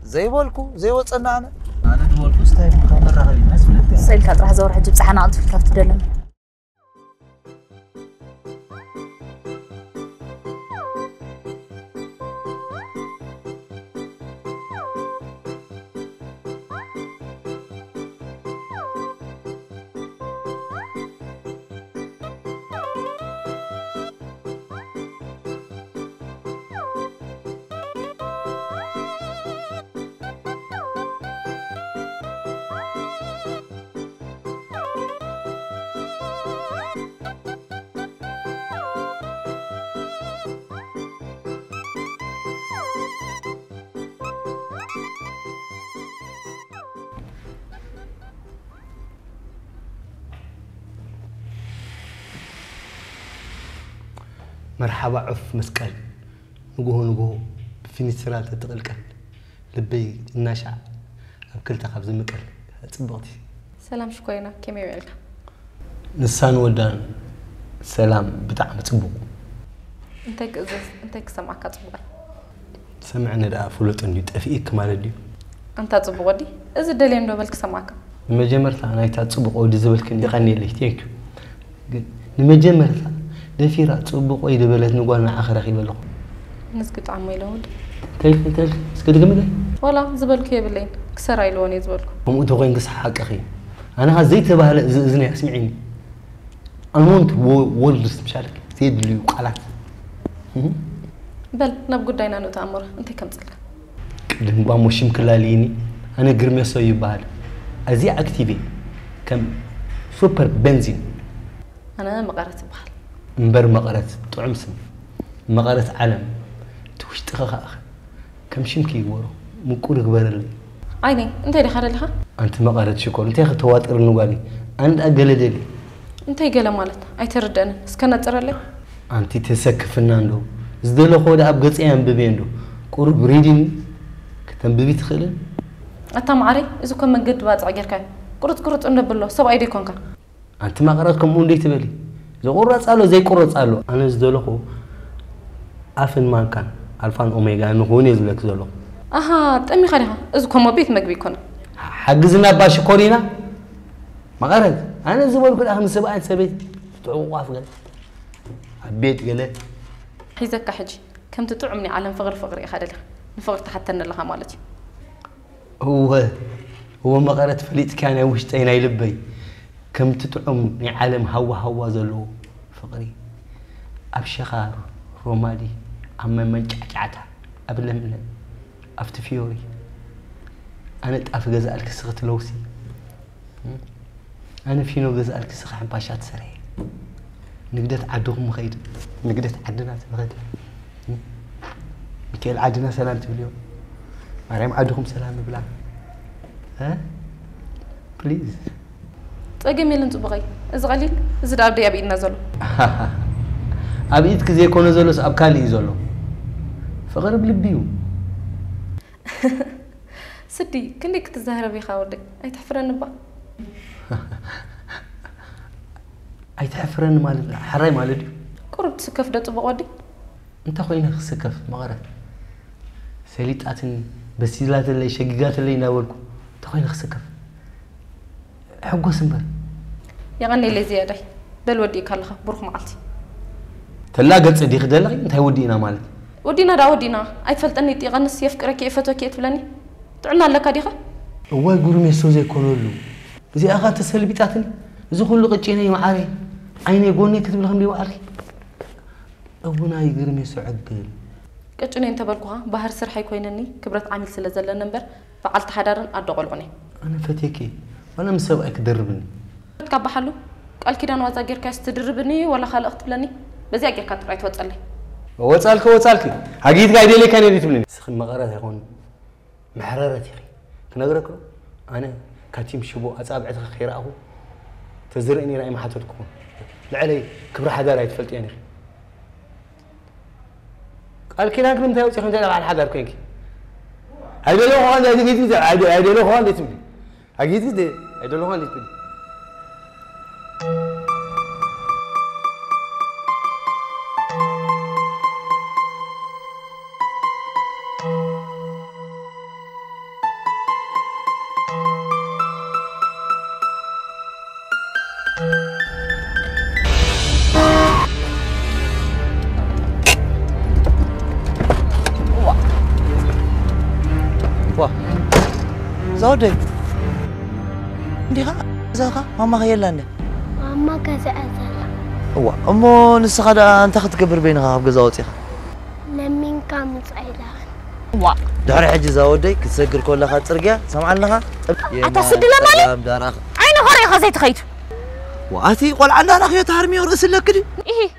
زي بالكو زي وصلنا أنا دولكو ستايل خبر رغبي ما سفلت سيل كات راح زور حجب صحنا قلت في الكافت دلم مرحبا عف مسكال نقوه بفيني سرات تقلقل لبي الناشع أبكل تخاف زي مكل صبغتي سلام شكوينا كم يعملك نسان ودان سلام بتاع مصبوق انت سمعك صبغ سمعنا دا فلوت اني طفيك مالدي انت صبغ ودي اذا دليل دو بالك سمعك مجمرتا انا تصبق ودي زبلكني يقني لي ثانك مجمرتا دفيرا تصبق ويد بلت نقول مع اخر اخي بلو نسكت عمي لهود تل سكت قمدي ولا زبلك يا بلين كسر ايلوني زبلك هم دوغين قص حق اخي انا هزيت بهال اذني اسمعيني المونت وولدس مشارك زيد لي وقالات بل نب قدينا نتامر انت كم صلك قدم باموشم كلاليني انا قرمي سو يبال ازي اكتيفي كم سوبر بنزين انا مقرت بحال مبر مقرت طعم سم مقرت علم توشتخ اخ كم شمكي ورو مقور غبر لي عيني انت اللي خرج لها انت مقرت شكون انت تواتر نغالي انت اقلدلي انت يقال مالت اي تردنا اسكنا طرلي انت تسكفنا ندو زدلو خود اب غصي انببي ندو قرب ريدين كتنببي تخيل اتا معري اذا كان مقد واصع غيرك قرط اندبلو سب ايدي كونكا انت ما قراتكم مو اندي تبلي زي قرص قالو زي قرص قالو انا زدلو افن مان كان الفان اوميغا انه هوني زلك زلو اها طمي خريها اذا كان مبيت مغبي كون حجزنا باش كورينا ما قرات انا زبل كل اخر سبعه سبيت تعوقف قال حبيت قال حيزك حجي كم تطعمني على فغر يا خالد نفغر تحتن لها مالتي هو ما قرات فليت كان وشتينا يلبي كم تطعمني عالم هوا زلو فقري ابشخار رومالي اما منጫጫታ ابلمن افت فيوري انا طاف غزالك سخت لوسي انا فينو غزالك سخ حباشات سري نقدت عدهم خيد نقدت عدنا تبغد ميكيل عدنا سلام تبليو مريم عدهم سلام بلا ها بليز طقم يلن صبغي اذا قليل اذا دابدي ابي نزلو ابيتك زي كون زلوس ابكالي زلو فغرب لبيو سدي كنك تزهر بيخا ودك اي تحفرن با اي تحفرن مال حراي مالدي قرب تسكف ده طبق ودي انت خوينا خسكف مغرب سليطاتن بسيلات اللي شقيقات اللي ناولكو انت خوينا خسكف حقو سنبر يغني لي زياده دل ودي كلها بروح معلتي تلا قص دي خدلغي انت ودينا مالك ودينا اي تفلطني يغنس يفكرك يفتو كيت بلاني تعنا لك ديخه هو غورمي سو زي كونولو زي اخا تسلبيتاتني زي كله قچيني معاري عيني غوني كتبلهم دي وعري ابونا يغرمي سو عقل قچني انت بركوها بحر سر حي كوينني كبرت عامل سلازل نمبر فعلت حدارن ادقلوني انا فتيكي ولا مسبقك دربني تكبحلو قال كيدان واዛ غيركا استدربني ولا خلقت بلاني بزي غيركا تراي توصلي وصالك حقيت قاعد لي كان يريد مني سخن مغرات يكون محررتي كنغرك انا كاتيم شبو اصابعت خيراهو تزرعني راي ما حتتكون لعلي كبر حدا لا يتفلت يعني قال كي ناكل انت وصي خنت على حدا كوينك هيدلو هو انا جيت هيدلو هو اللي تمدي حقيت هيدلو هو اللي تمدي زودي عندي خا زاخا ماما خيلاني ماما كذا أزلا هو أمو نسخة أنت تكبر بينها بجزاوتي لمين كام صعيدا وا دار حجي زودي كسكر كل خا ترجع سمع لها أتصدق لمالي دار عين هوري خزيت خيت وأتي قول عنا أنا خيط هرمي ورأس لك كذي إيه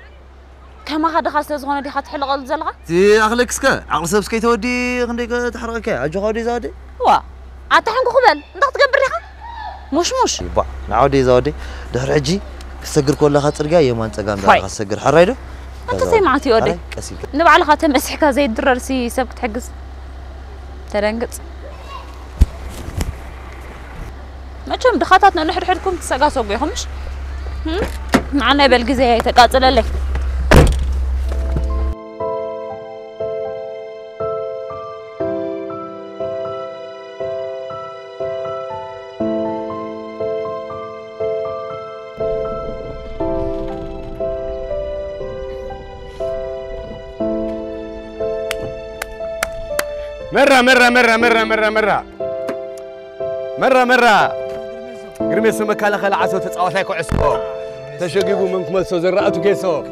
كما هذا خاصة زغنا دي خات حلقة الزلغة تي أخلك سكا عقل سبسكي تودي عندك تحرقك أجو خودي زودي وا أتحنكو خبل أنت تقبر لها مش با نعودي زودي دار حجي كسكر كل خا ترجع يوم أنت قام دار كسكر حرايده أنت سمعتي ودي نبع لها تمسحك زي الدرر سي سبك تحجز ترنقص ما كم دخاتاتنا نحر حدكم تسقاسوا بيهمش معنا بالجزء تقاتل لك مرة قرميس مكالا خلا عسو تتصاوت لك عسكو تشقيقو منك ملسو زرعتو كيسو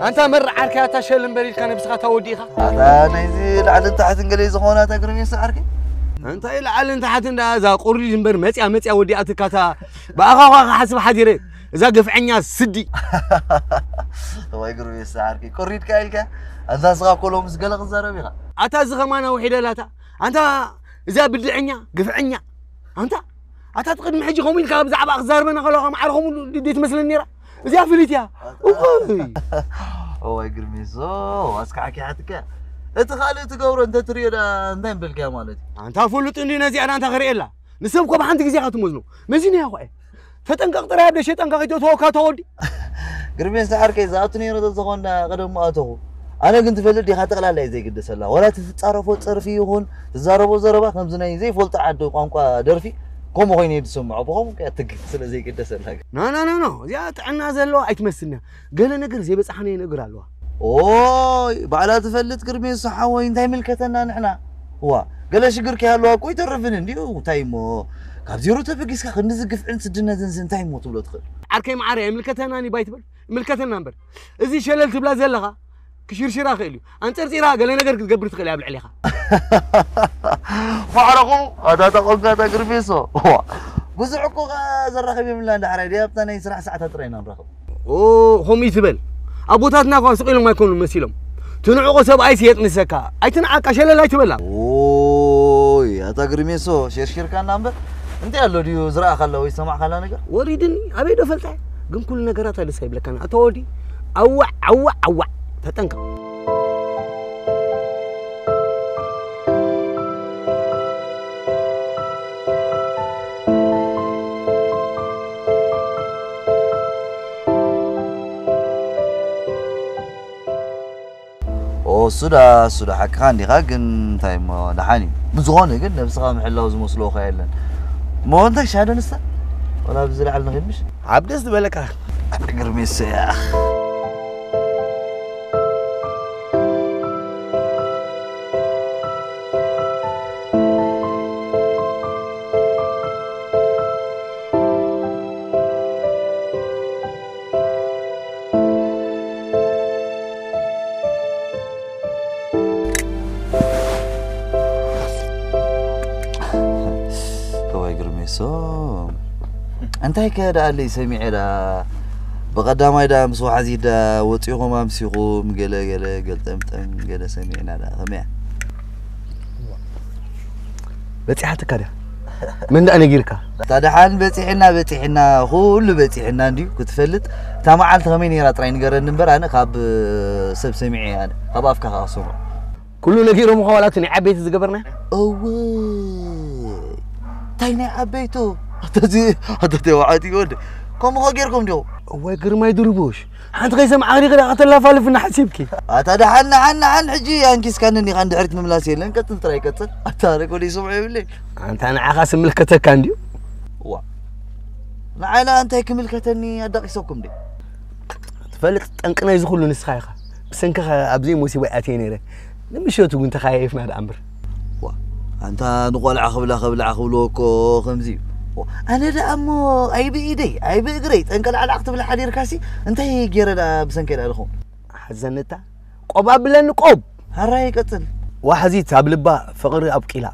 انت مرة عركة تشلم بريل كان بسخة توديها انا نزيل على تحت انجليز هنا تقرميس عركي انت الى على تحت اذا قري جنبر مصيا ودياتك كاتا باخا حسب حديري اذا قفعنا سدي هو يقرميس عركي قريت كايلك اذا صغا كلهم مسقلق زربيها اتا زغمانا وحيده لاتا انت اذا بدعنا قفعنا انت اتا تقدم حجي خومين كاب زعبا اخزاربنا خلوهم عرهم ديت مثلني راه اذا فليتيا هو يقرميس اسكعكي حتك انت خالي تقور انت تريد انت بالكا مالتي انت فلط اني نزي انا تغريلا نسبكو بحنت غزي خاتمزنو مزين يا خوي تطنقق طرا يبدا شي طنقق توكا تودي قرميس عركي زاتني رد زغونا قدم اتو انا كنت فلت دي خاطقلا زي قدسلا ولا تتصرفوا تصرفي يكون تزاربوا زربا خمزنا زي فلط عدو قنقا درفي كم خويني تسمعوا بهم كاتك سلا زي قدسلا نو زيات عنا زلو ايتمسلنا قال نغر زي بصحني نغر الله اوي بعلا تفلت قرميس حوي انت ملكتنا نحنا هو قال شكرك يالو كوي ترفن انديو تايمو كاب زيرو تفقيسكا خنزقف عند سدنا زنزن تايمو تبلو تخل عركي معاري ملكتنا اني بايتبل ملكتنا نمبر ازي شللت بلا زلغه كشيرشيرا خيلو انصرصيرا قال نغر كتقبر تخلي ابل عليها فعرقو هذا تقولك قرميسو هو بزعكو زرخب يملا ندحر ديابتنا يسرح ساعه ترينا نرخب هم يتبل ابوتاتنا كون سقيلهم ما يكونوا مسيلهم تنعقو سبعي سيت مسكا اي تنعق شلل لا يتبلا اوي يا تقرميسو شيرشير كان نمبر انت يالو ديو زرا خلاو يسمع خلا نغر وريدني ابي دو فلتا ግን كل ነገራት አለ ሳይብለ ካና አተወዲ አዋ ተጠንቀ سودا حكا عندي غاكن تايم دحاني بزغونه كن نفسها محلاو زمسلو خيلن ما انت شهاده نسا ولا بزرع النغمش عبدس بالك قرميس يا اخ انت هيك قال لي سميع دا بقدامي دا مسو حزيدا وطيهم امسيقوم قال طمطم قال سميعنا دا سميع بتيحتك كده من انا غيركا تدحان بتيحنا كل بتيحنا اندي كتفلت تا معلت خمين يرا طراي نغر نمبر انا كاب سب سميعي انا كاب افكا خاصو كل نغيرهم خوالاتني عبيت زغبرنا اوي تايني عبيتو هتدي وعدي ود كم غيركم جو هو غير ما يدربوش انت غير سمع غير اتلافالف نحسبكي اتدا عن حجي انكيس كانني عند عرت مملاس يلن كتل تراي كتل اتارك ولي سمعي بالله انت انا عاقس ملكتك عندي وا نعلا انت هيك ملكتني ادقيسكم دي تفلت طنقنا يزخلو نسخايخه بسنك ابزي موسي واتي نيره نمشيتو انت خايف ما امر وا أنت نقول خبلوكو خمزي أنا دا أمو أي بإيدي أي بإجريت أنك على عقد بالحدير كاسي أنت هي جيرة بسنك الأخون حزنتا قب أبلن قب هراي قتل واحد تاب لبا فقري أبكيلا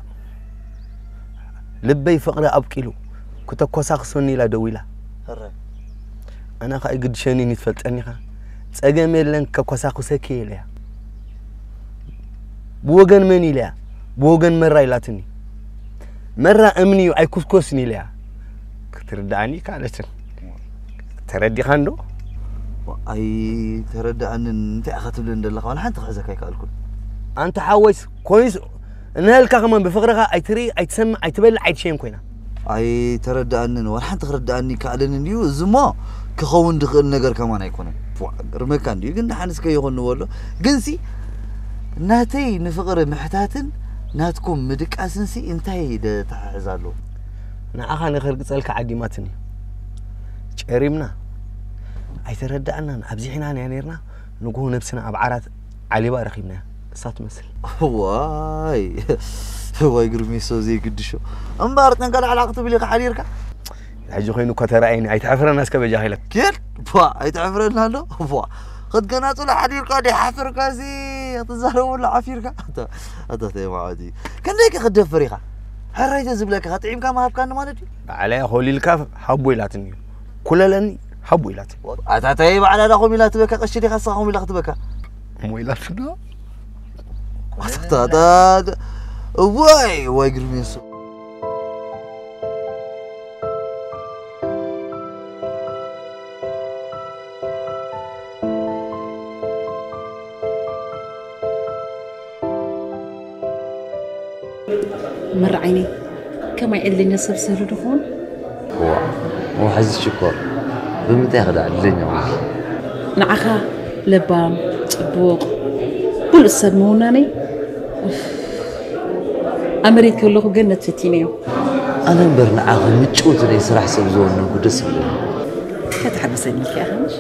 لبي فقري أبكيلو كنت كوساق سني لا دويلا هراي أنا خا قد شاني نتفلت أني خا تأجمل لن كوساق سكيلة بوجن مني لا بوجن مرة يلاتني مرة أمني وأي كوسكوسني لا تردعني كانت تردي خاندو أي ترد عن أنت أخذت لنا دلخ ولا حنت خزك هيك الكل أنت حاوس كويس إن هالكا كمان بفقرها أي تري أي تسمع أي تبل أي شيء كوينا أي ترد عنن ولا حنت ترد عني كعلن نيو زما كخون دخل نجار كمان يكونه رمكان دي قلنا حنس كي يغنوا ولا جنسي ناتي نفقر محتاتن ناتكم مدك أسنسي انتهي ده تحزالو نعاها نخرج سألك عادي ماتني شريمنا أي ترد عننا أبزحنا نيرنا نقول نفسنا أبعارات علي بقى رخيبنا صات مثل واي قرمي سوزي قدشو انبارت نقال علاقته بلي حريرك حجو خينو كتر عيني أي تعفر الناس كبجاهلك كيف با أي تعفر لنا با قد قناتو لحريرك دي حفر كازي تزهروا ولا عفيرك هذا تي عادي كان ليك قد فريقه هرايت زبلك هتعيم كما هب كان مالتي عليه خولي الكاف حبوا يلاتني كل لاني حبوا يلات أتاتي على دخول ميلات بك قشري خاصة ميلات بك ميلاتنا هذا واي قرميسو مر عيني كما يعلي نسب سردخون هو حزي شكر بمتى ياخد عدلني معك نعخا لبام طبوق كل السموناني أمريكا كله جنة فتينيو أنا مبرنا عاقل متشوت لي صراحة سبزون ودس بلي كتحبسني يا خمش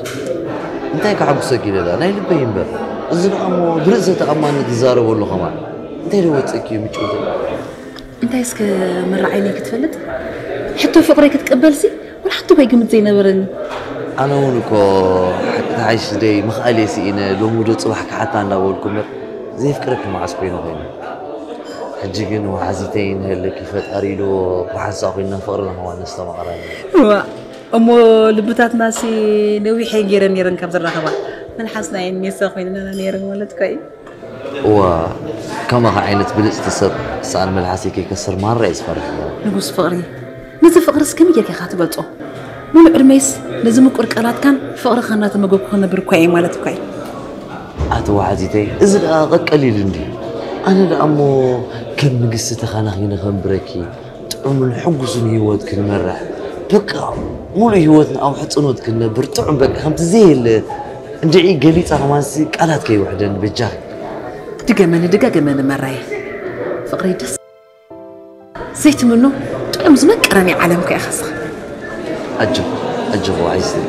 أنت هيك حبسك كده أنا اللي بين بر إذن أمو برزة أمان تزارب ولا خمان أنت اللي وتسكي متشوت أنت يسك مر عينيك تفلت حتى فقرك تقبلسي ولا حتى بيجمد زي نبرني أنا هونكو حتى عايش دي مخالي سينا لو مودو صباحك حتى أنا أقولكم زي فكرك مع سبينو هنا حجيجن وحزيتين هلا كيف تقريلو وحساقينا فقر لما هو نستمع قراني أمو لبتات ناسي نوي حيجيرن يرن كبزر رخبا من حسنا إني ساقينا نيرن ولا تكاي وكما عينت بالاستسر سأل من الحاسي كي كسر مرة يسفرح نقص فقري نزل فقر سكمي كي خاطب الطو من عرميس لازم يكون قرات كان فقر خنات مجوب خنا بركوي ولا تكاي أتو حزيتين إذن أغاك قليل عندي أنا لأمو كم قصة خانخينا خبركي تعمل حقوسن هيوات كل مرة بقى مو هيواتنا أو حتى نود كنا برتعم بقى خمت زي اللي ندعي قليت أغماسي قالت كي وحدة بجاك دقا من مراي فقري دس زيت منه تعم زمك راني عالم كي أخص أجب وعيسي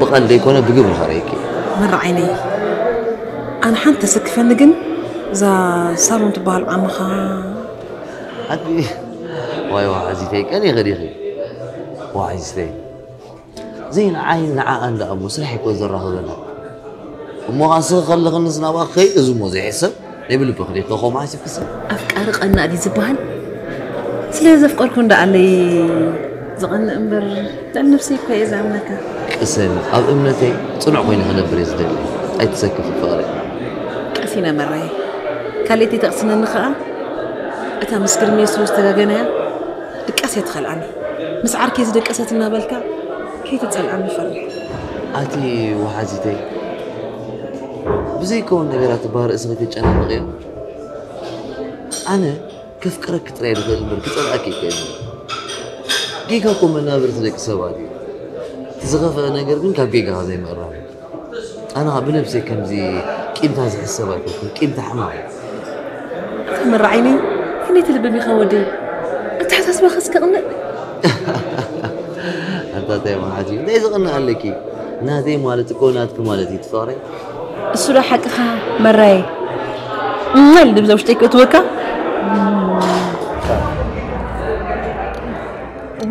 بقى اللي يكون بقبل خريكي مر عيني أنا حنت سكفنجن زا صاروا تبال عمخا هذي واي وعزيتك أنا غريغي وعزيتك زين عين عقل لأمو سرح يكون زرها لنا أمو غاسق خلق النزنا باخي إزمو زي حسب نبي بخريق أخو ما يصير كسر أفكار قلنا دي زبان سلازم أفكار كندا علي زغن أمبر لأن نفسي كويس عملك كسل أب إمنتي صنع وين خلنا بريزدل أي تسكف الفقري كأسينا مرة كاليتي تقصنا النخاء أتا مسكر ميسوس تغاقنا دكاسي يدخل عني مسعر كيز دكاسة النابلكا كي تتسأل عني فرح آتي وحازيتي بزي كون نغيرات بار إسغتي جانا بغيو أنا كيف كرك تريد غير المركز أنا أكيد كيف جيكا كون منابر تلك سوادي تزغف أنا قربين كاب جيكا هذي مرة أنا بنفسي كم زي قيمة هذه السواد قيمة حماية مر عيني هني تلبي بخودي أنت حاسس بخس كأنه أنت تيم عجيب ليش غنى عليكي نادي مالتك ونادك مالتي تفاري السورة حقها مراي اللي بزوجتك وتوكا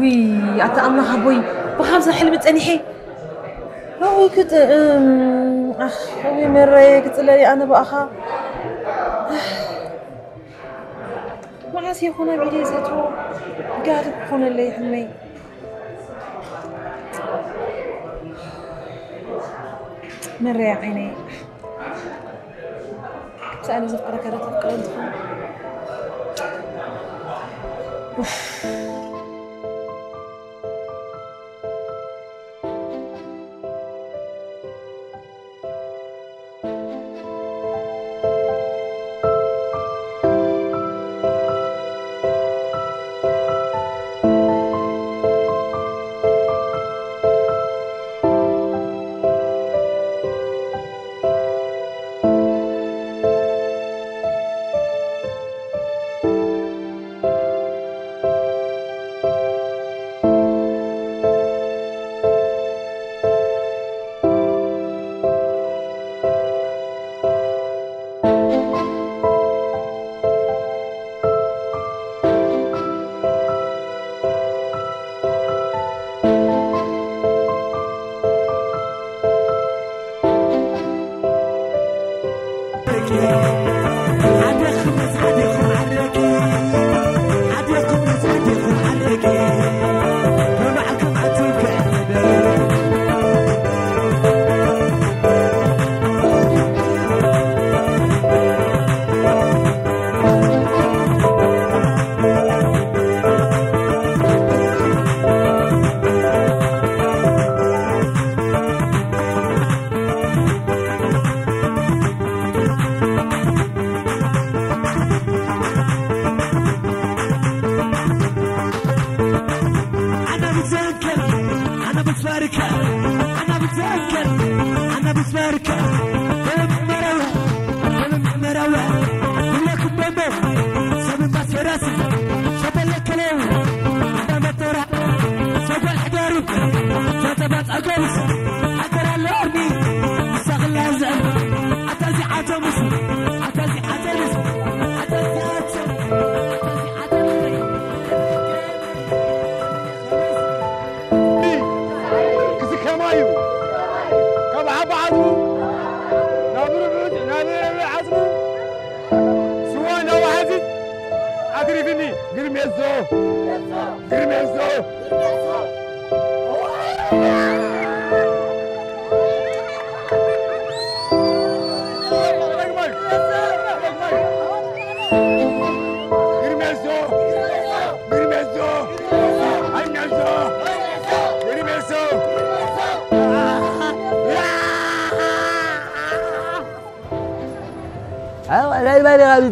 وي أتأمل خبوي بخمسة حلم تانيحي هو كنت أبي مرة كنت لي أنا بأخا ما عايز يخون بعيد زيتو قاعد بخون اللي يحمي مرة يا عيني سألني زفقرة كده تفكر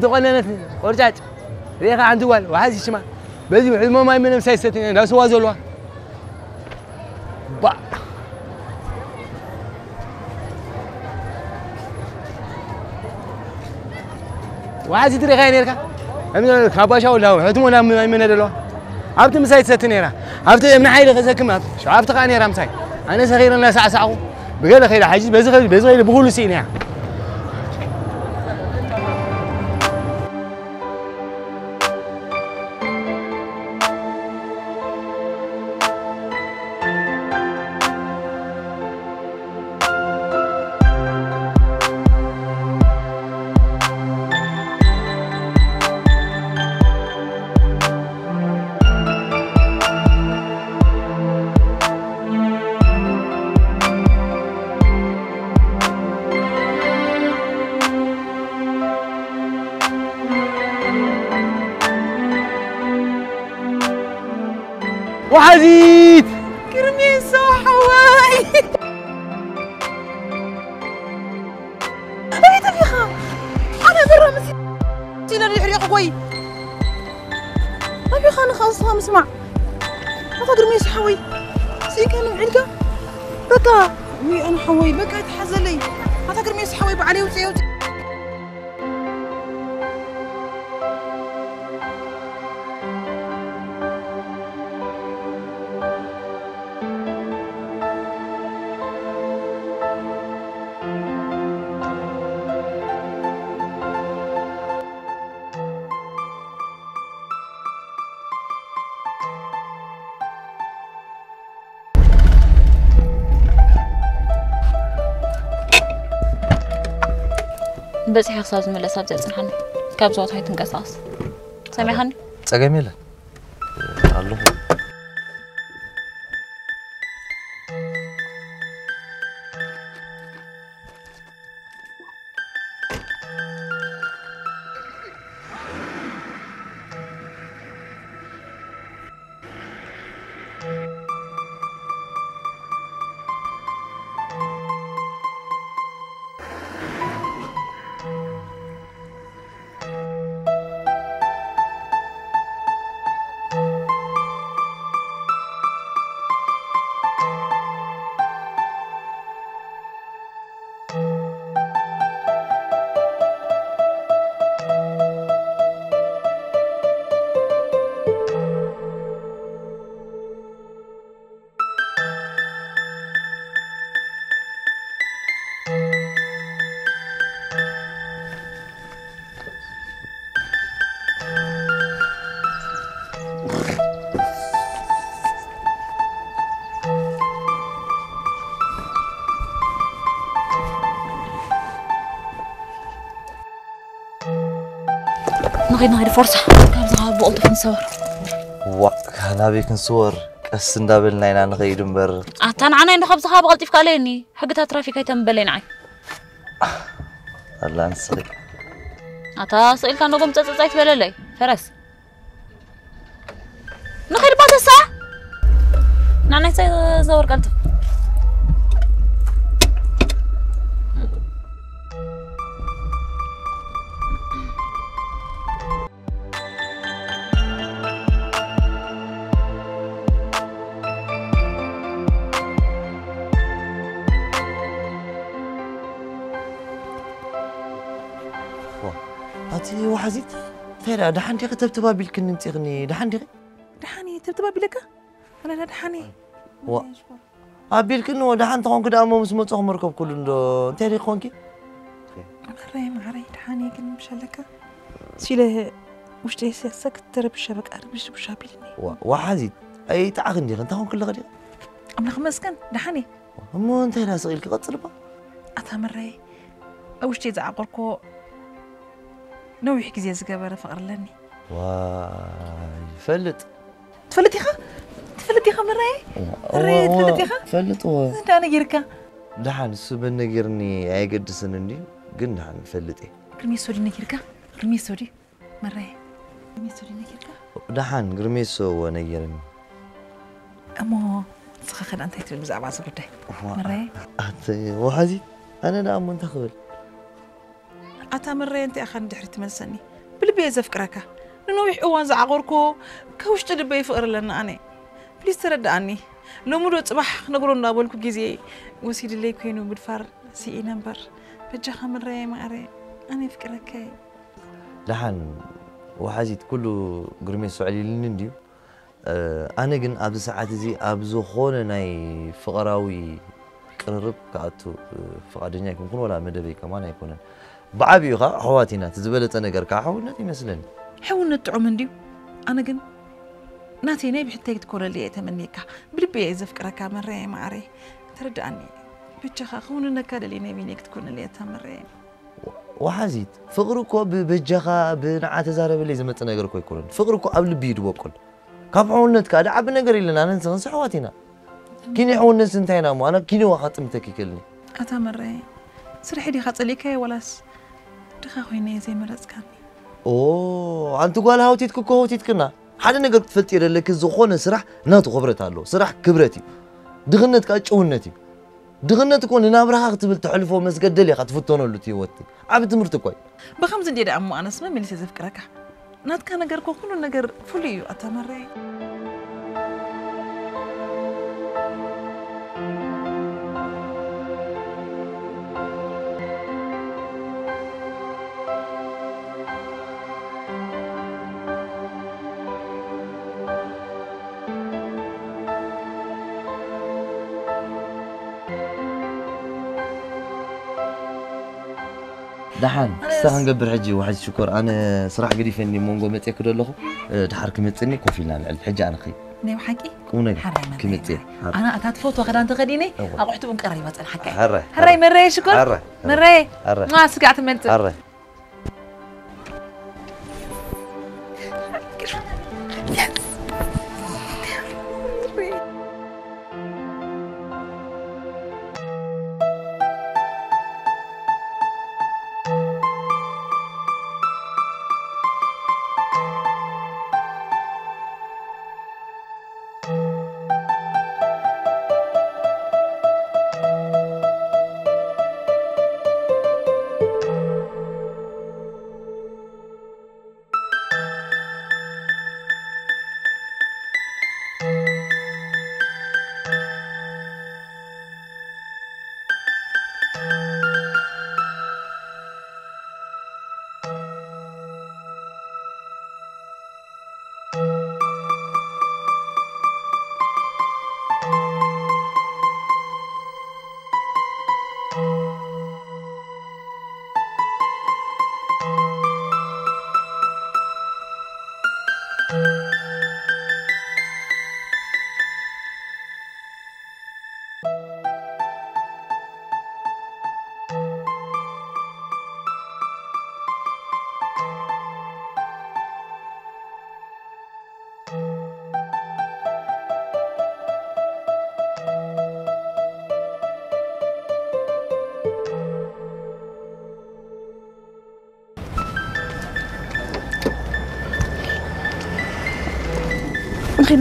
تقولنا ورجعت ريخا عند وال وهذه شمال بزي علمه ما يمنم سايستين ناس وازولوا با وهذه تري غير يركا امن خباشا ولا حتمونا ما يمن دلوا عبت مسايستين يرا عبت من حيل غزكم شو عبت قاني رامساي انا صغير الناس عساقو بقول خير حاجز بزغير بقولوا سينيا وحزيت كرميسو حواي أبي تفيخا أنا برا مسينا ريح ريح قوي أبي خان خاصها مسمع ما كرميسو حواي سي كانوا عندك بكا وي أنا حواي بكا تحزلي ما كرميسو حواي بعلي وتيوتي بس حساب زميل حساب زي صنحني كاب صوت هاي تنقصاص سامحني تسقميله الله نغير فرصة كان زغال بقلت في نصور أنا بيك نصور بس ندابلنا هنا نغير مبر أتان عنا إنه خبز خاب غلطي في كاليني حقتها ترافيك هاي تنبلين عي الله نسخي أتا سئل كان نقوم تزايت بلا لي فرس نغير بعد الساعة نانا زور قلت أتي وحزيت فعلا دحين دقيقة تبتبا بالكن انت غني دحين تبتبا بلك أنا دحاني بالكن ودحين تكون كده أمام اسمه تكون مركب كل ده انت هذي خونكي معري دحاني كن مشلك سيله وش تيسي سكت ترى بالشبك أربش بشابيلني وحزيت أي تعغني انت هون كل غدي أمنا خمس كان دحاني مو انت هنا صغير كقصر با أتمري وش تيزع عقركو نوي حكي زي زقابة فقر لني واي فلت تفلت يا خا مري تفلت يا خا فلت انت انا جيركا دحان سبن نجرني اي قد سنني قلنا دحان فلت ايه قرمي سودي نجيركا قرمي سودي مري قرمي سودي نجيركا دحان قرمي سو ونجرني امو سخخن انت تبي بزعبع صبرتي مري وحزي انا دا امون تخبل أتا مرة أنت أخان دحر تمسني بالبيت زفكرك نوح أوان زعقوركو كوش تدبي فقر لنا أنا بليز ترد عني لو مرة صباح نقولون نابولكو جزء وسيد اللي كانوا بالفار سي نمبر بجاه مرة ما أري أنا فكرك دحان وحزيت كله قرمي سعلي للنديو أنا جن أبز ساعات زي أبزو خون ناي فقراوي قرب كاتو فقدني يكون ولا مدبي كمان يكون بعبي خا حواتنا تزبلت أنا قركا حولنا مثلاً حولنا تعمل ديو أنا جن ناتي نبي حتى تكون اللي أتمنيك بالبيع يزفكرك مرة ما أري ترد عني بتشخ خوننا كذا اللي نبينك تكون اللي أتمرة وحزيت فقركوا بجخا بنعات زارب اللي زمت أنا قركوا يكونون فقركوا قبل بيد وكل كم حولنا كذا عبنا قري لنا ننسى حواتنا كيني حولنا سنتين أمو أنا كيني واحد متكي كلني أتمرة سرحي خاطر ليك ولاس دخا خويني زي مرز كاني أنت قال هاوتيت كوكو هاوتيت كنا حدا نقدر تفلتير لك الزخون سرح ناتو خبرت له سرح كبرتي دغنت كاچونتي دغنت كون نابرها تبل تحلفو مسجد لي خطفتونو لتي وتي عبد مرتكوي بخمس ديد امو انا اسمه من سيزفكرك نات كان نجر كل نجر فليو اتمري دحان استغن قبل حجي واحد شكر أنا صراحة قدي فني مونجو متأكد له دحرك متني كوفينا الحجة أنا خي نيم حكي ونك حراي مرة كمتي أنا أتات فوتو خدان تخديني أقعد بون قريبة أنا حكي حراي مرة شكر مرة ما سقعت منت حراي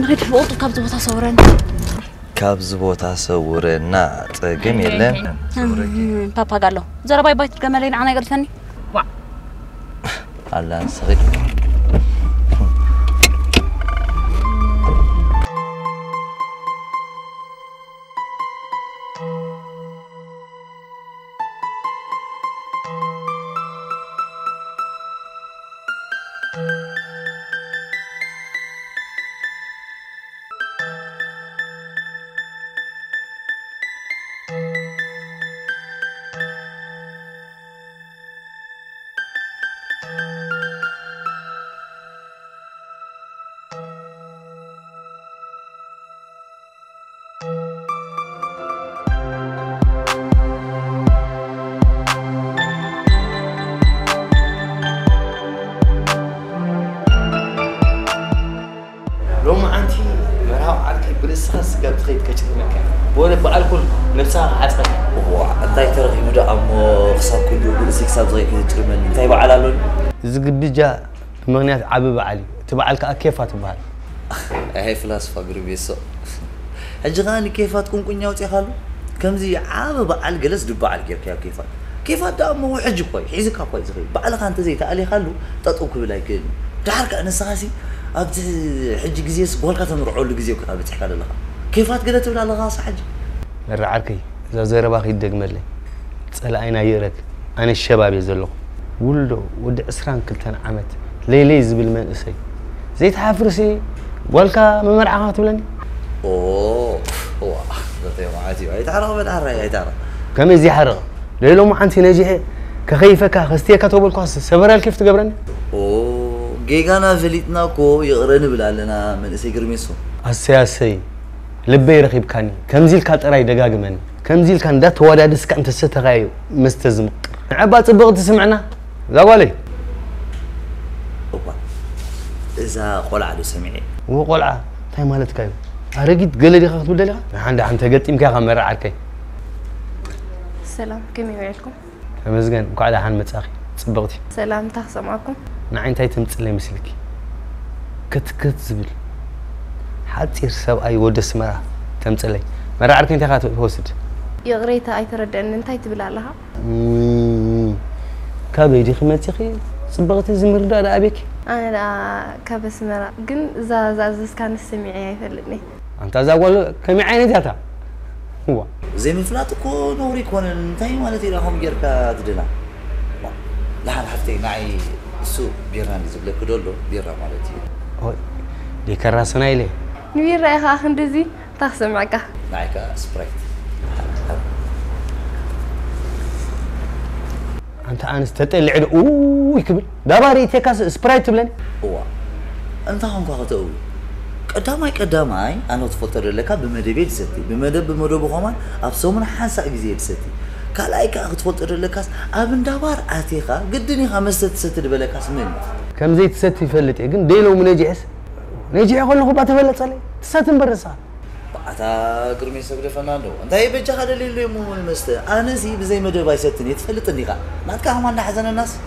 نخيد فوق كابز بوتا صورن كابز بوتا صورنا تقم يلا بابا قال له زرا باي باي تقملين انا قلتني وا الله صغير تخيل كتير مكان ولا بالكل نفسها حاسة أنتي ترى يبدأ أمو خصاب كل يوم يصير خصاب زي كذا ترمن أنتي بعلى لون زقبي جا مغنيات عبي بعلي تبعلك كيف تبعل هاي فلسفة قريبة سو أجغاني كيف تكون كنيا وتخلو كم زي عاب بعل جلس دب بعل كيف ده أمو حج كوي حيزك كوي زغير بعلك أنت زي تعالي خلو تطوق بلايك تعرف أنا ساسي أبد حج جزيس قول كاتم رعول جزيو كذا بتحكي لها كيف هتقدر تقول على غاص حج الرعاركي إذا زير باخي يدق ملي تسأل أين يرك أنا الشباب يزلوا ولو ود أسران كلتنا عمت ليلي زبل من أسي زيت حافرسي والكا من مرعاها تولني أوه ده معاتي يتعرف بالعرة يتعرف كم يزي حرق ليلو ما عندي نجيح كخيفة كخستيه كتوب القصة سبرا كيف تقبرني أوه جيجانا فليتنا كو يقرن بلالنا من أسي قرميسو السياسي لبي رخيب كاني كم زيل كات راي دقاق مني كم زيل كان دات ودادس كأنت ستغايو مستزمق عبات الضغط تسمعنا لا ولي أوبا إذا قلعة دو سمعي هو قلعة تاي مالت كايو أرقيت قل لي خاطر ولا لا عندها أنت قلت يمكن غمر عركي سلام كم يوعدكم مزجن وقاعدة عن متأخي صبغتي سلام تحصى معكم نعين تاي تمثلي مثلك كت زبل حتى يرسب أي ود اسمها تمثلي مرة عركين تاخذ هوسد يغريتها أي ترد أن أنت تبلع لها كابيدي خمتي خي صبغتي زمر دا أبيك أنا لا كابس مرة جن زاز كان السميعي يفلني أنت زاول كم عيني تاتا هو زي من فلاتكو نوري كون انتهي مالتي لهم يركا تدنا لا حفتي معي سو بيران زبلك دولو بيرا مالتي هو دي كراسنا إليه نبير رأيها أخندزي تحصل معك معك سبرايت أنت أنس تتقل عد أوه يكبل داباري تيكاس سبرايت بلن هو أنت هم كهتقول قداماي أنا تفطر لك بمدبي تستي بمدب خمان أبصومنا حاسة جزية تستي كلايك تفطر لك أبن دبر أتيخا قدني 5 بلكاس من كم زي تستي فلتي قن ديلو من نجي أقول لكم بتفلت عليه تستن برسا أتا قرمي سبري فناندو أنت هي بيجا هذا اللي مو المست أنا زي بزي مدب بايستني تفلتني قا ما تكلم عن حزن الناس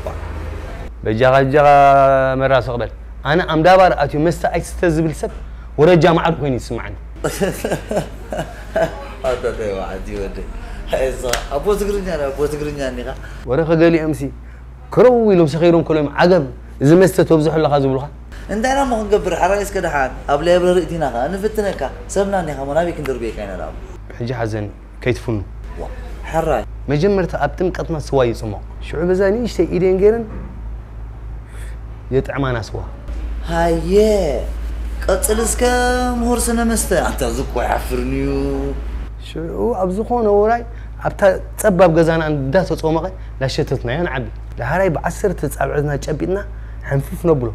بيجا مراس قبل أنا أم دبر أتيو مستا أيستزبل سب ورجع معك وين يسمعني هذا ده واحد يودي هذا أبو تقرني نيكا ورا خجالي أمسي كروي لو سخيرهم كلهم عجب إذا مستا توبزح ولا خازو بلخا أنت أنا ما نقبر حرايس كده حان قبل يبرر رأيتنا أنا فتناك سبنا نيكا منابي كندر بيك أنا راب حجي حزن كيتفنو حراي مجمرت أبتم قطنا سواي سمو شعوب زاني يشتي إيدين غيرن يطعمانا سوا هاي قتلسك مهور سنة مستا أنت زكوا يحفرنيو شو أبزخون وراي أبتا تسبب جزانا عند ده تصومه لا شتتنا يعني عبي لهراي بعسر تتسابعنا تشبينا حنفوف نبلو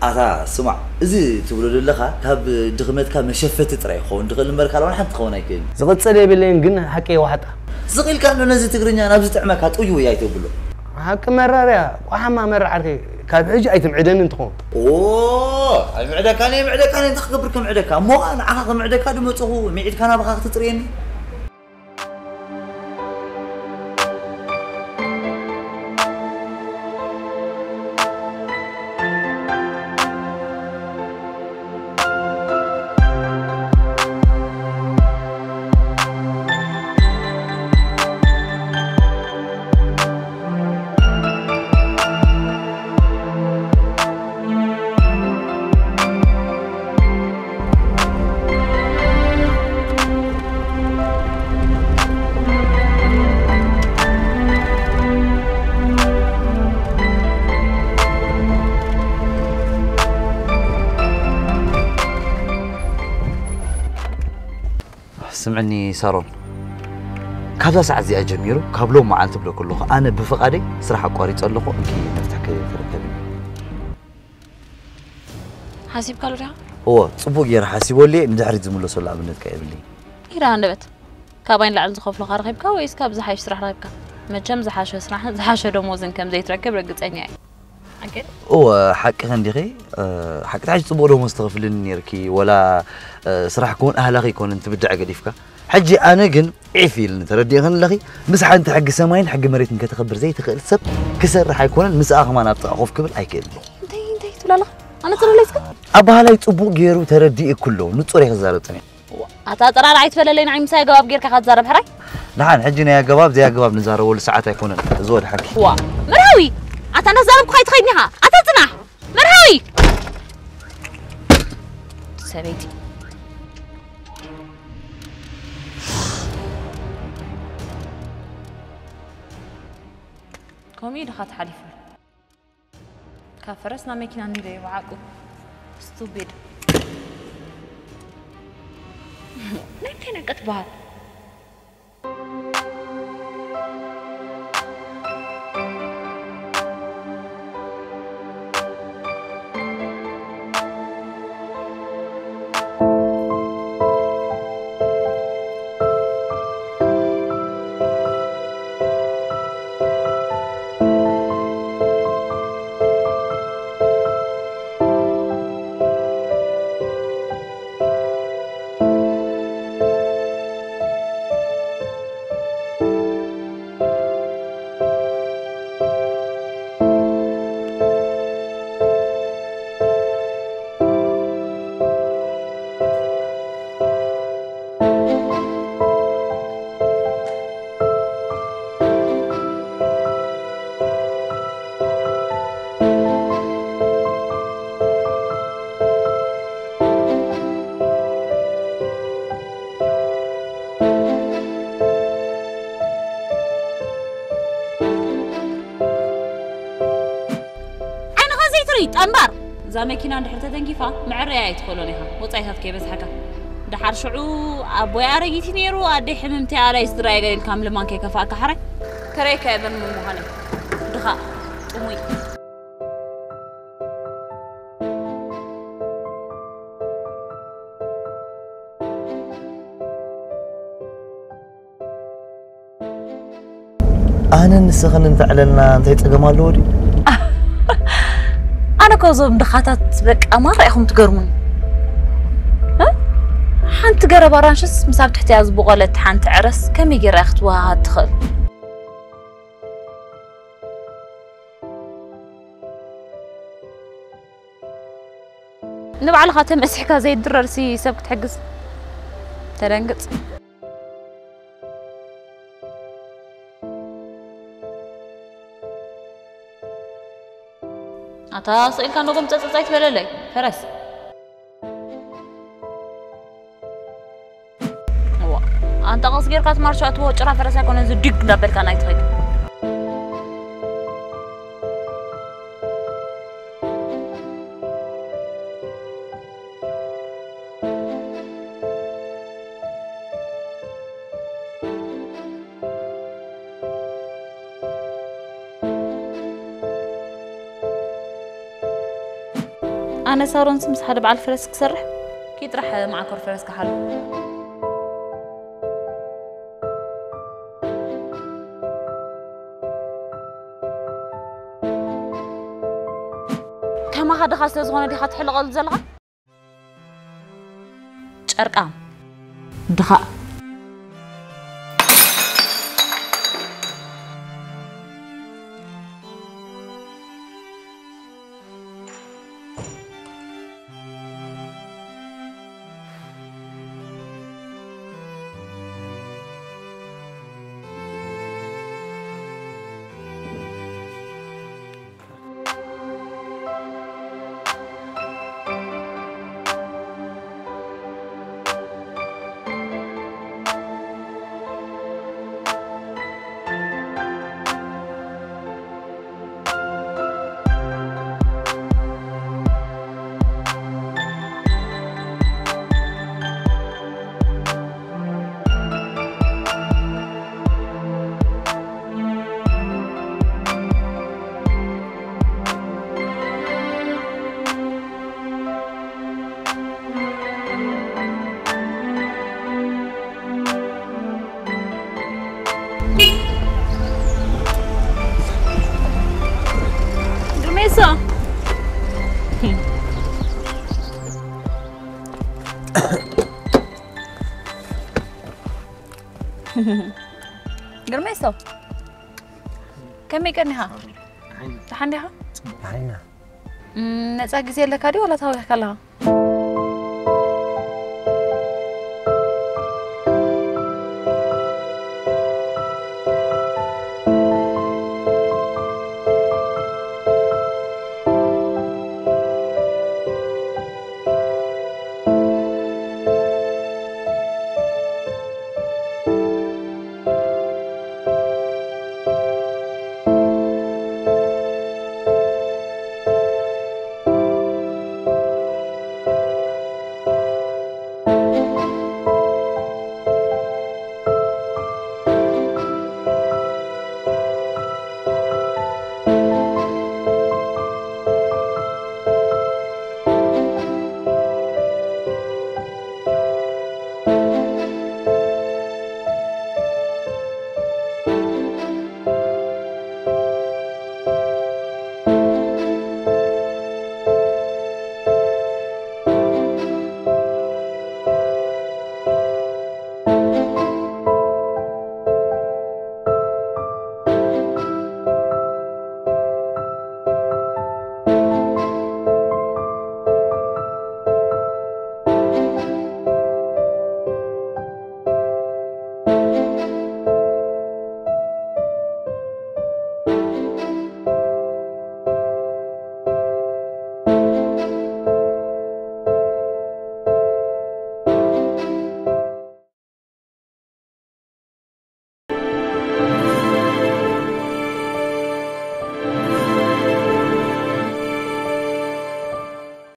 أتا سمع إذا تقولوا للخا كاب دخمت كاب مشفت تري خون دخل المركز ولا حد خون هيك زغت صلي باللين قلنا حكي واحد زغيل كانوا نزل تقرني أنا بزت عمك هتقولي وياي تقولوا هاك مرة وحما مرة عرفي كاب حج أيتم عدن انتخون أوه المعدة كان تخبركم معدة كان مو أنا عاقل معدة كان متوه معد كان أبغى تطريني سمعني سارون كابلا ساعة زي أجميرو كابلو ما عن تبلو كله أنا بفقادي صراحة قاريت أقول لكم إنكي نفتح كذي تركبي حاسب قالوا لها هو صبوق يا حاسبوا لي ندحري زملو سلا بنت كايب لي إيرا عندبت كابين لعن زخوف لخار غيبكا ويس كاب زحاش سرح غيبكا ما جم زحاش سرح زحاش دموزن كم زي تركب رقص عيني أكيد هو حق خندقي حق تعيش صبوق لو مستغفلني ركي ولا صراحة كون أهلغي كون أنت بدع قديفك حجي أنا جن عفيل تردي غن لغي مسح أنت حق سماين حق مريت إنك تخبر زي تخيل سب كسر راح يكون المساق ما نبطأ خوف قبل أي كده انتي تقول لا أنا ترى ليس أبها لا يتصبوا غيرو تردي كله نتصوري خزارتني أتا ترى رأيت فلا لين عم ساي جواب غير كخزارة بحري نحن حجينا يا جواب زي جواب نزار أول ساعات يكون زود حكي وا مرهوي أتا نزار بخيت خيدنيها أتا تنح مرهوي سبيتي كومي دخلت حليفة كافرسنا ماكينة نري وعاقو ستوبيد نحن كتبها أنبار إذا ماكينة عند حتى تنكيفا معرية يدخلونها وصيحات كيف حكا دحر شعو أبوي أريتي نيرو أدي حممتي على إسرائيل الكامل ما كي كفاك حرك كريكا ابن مهاني دخا أمي أنا نسخن نفعلنا أنت يتقمع لوري أنا كوزوم دخاتات بك أمار رأيكم تقرموني ها؟ حانت قرب أرانشس مساب تحتي أزبو غلط حانت عرس كم يجي رأختوها هتدخل نبع الخاتم اسحكا زي الدرر سي سبك تحجز ترنقص أتا سئل كان نقوم تتصيت ولا لي فرس هو أنت قصير كات مارشات هو جرا فرس يكون زدق دبل كان يتخيل أنا صارون سمس حدا بعل فرس كسرح كي تروح مع كور فرس كحلو كما هذا خاصة زغنا دي خاتحل غل زلغة شرقام دخاء قرميسو كم يكنها؟ تحندها؟ عينا نتاقي زي لك هذه ولا تاوي كلها؟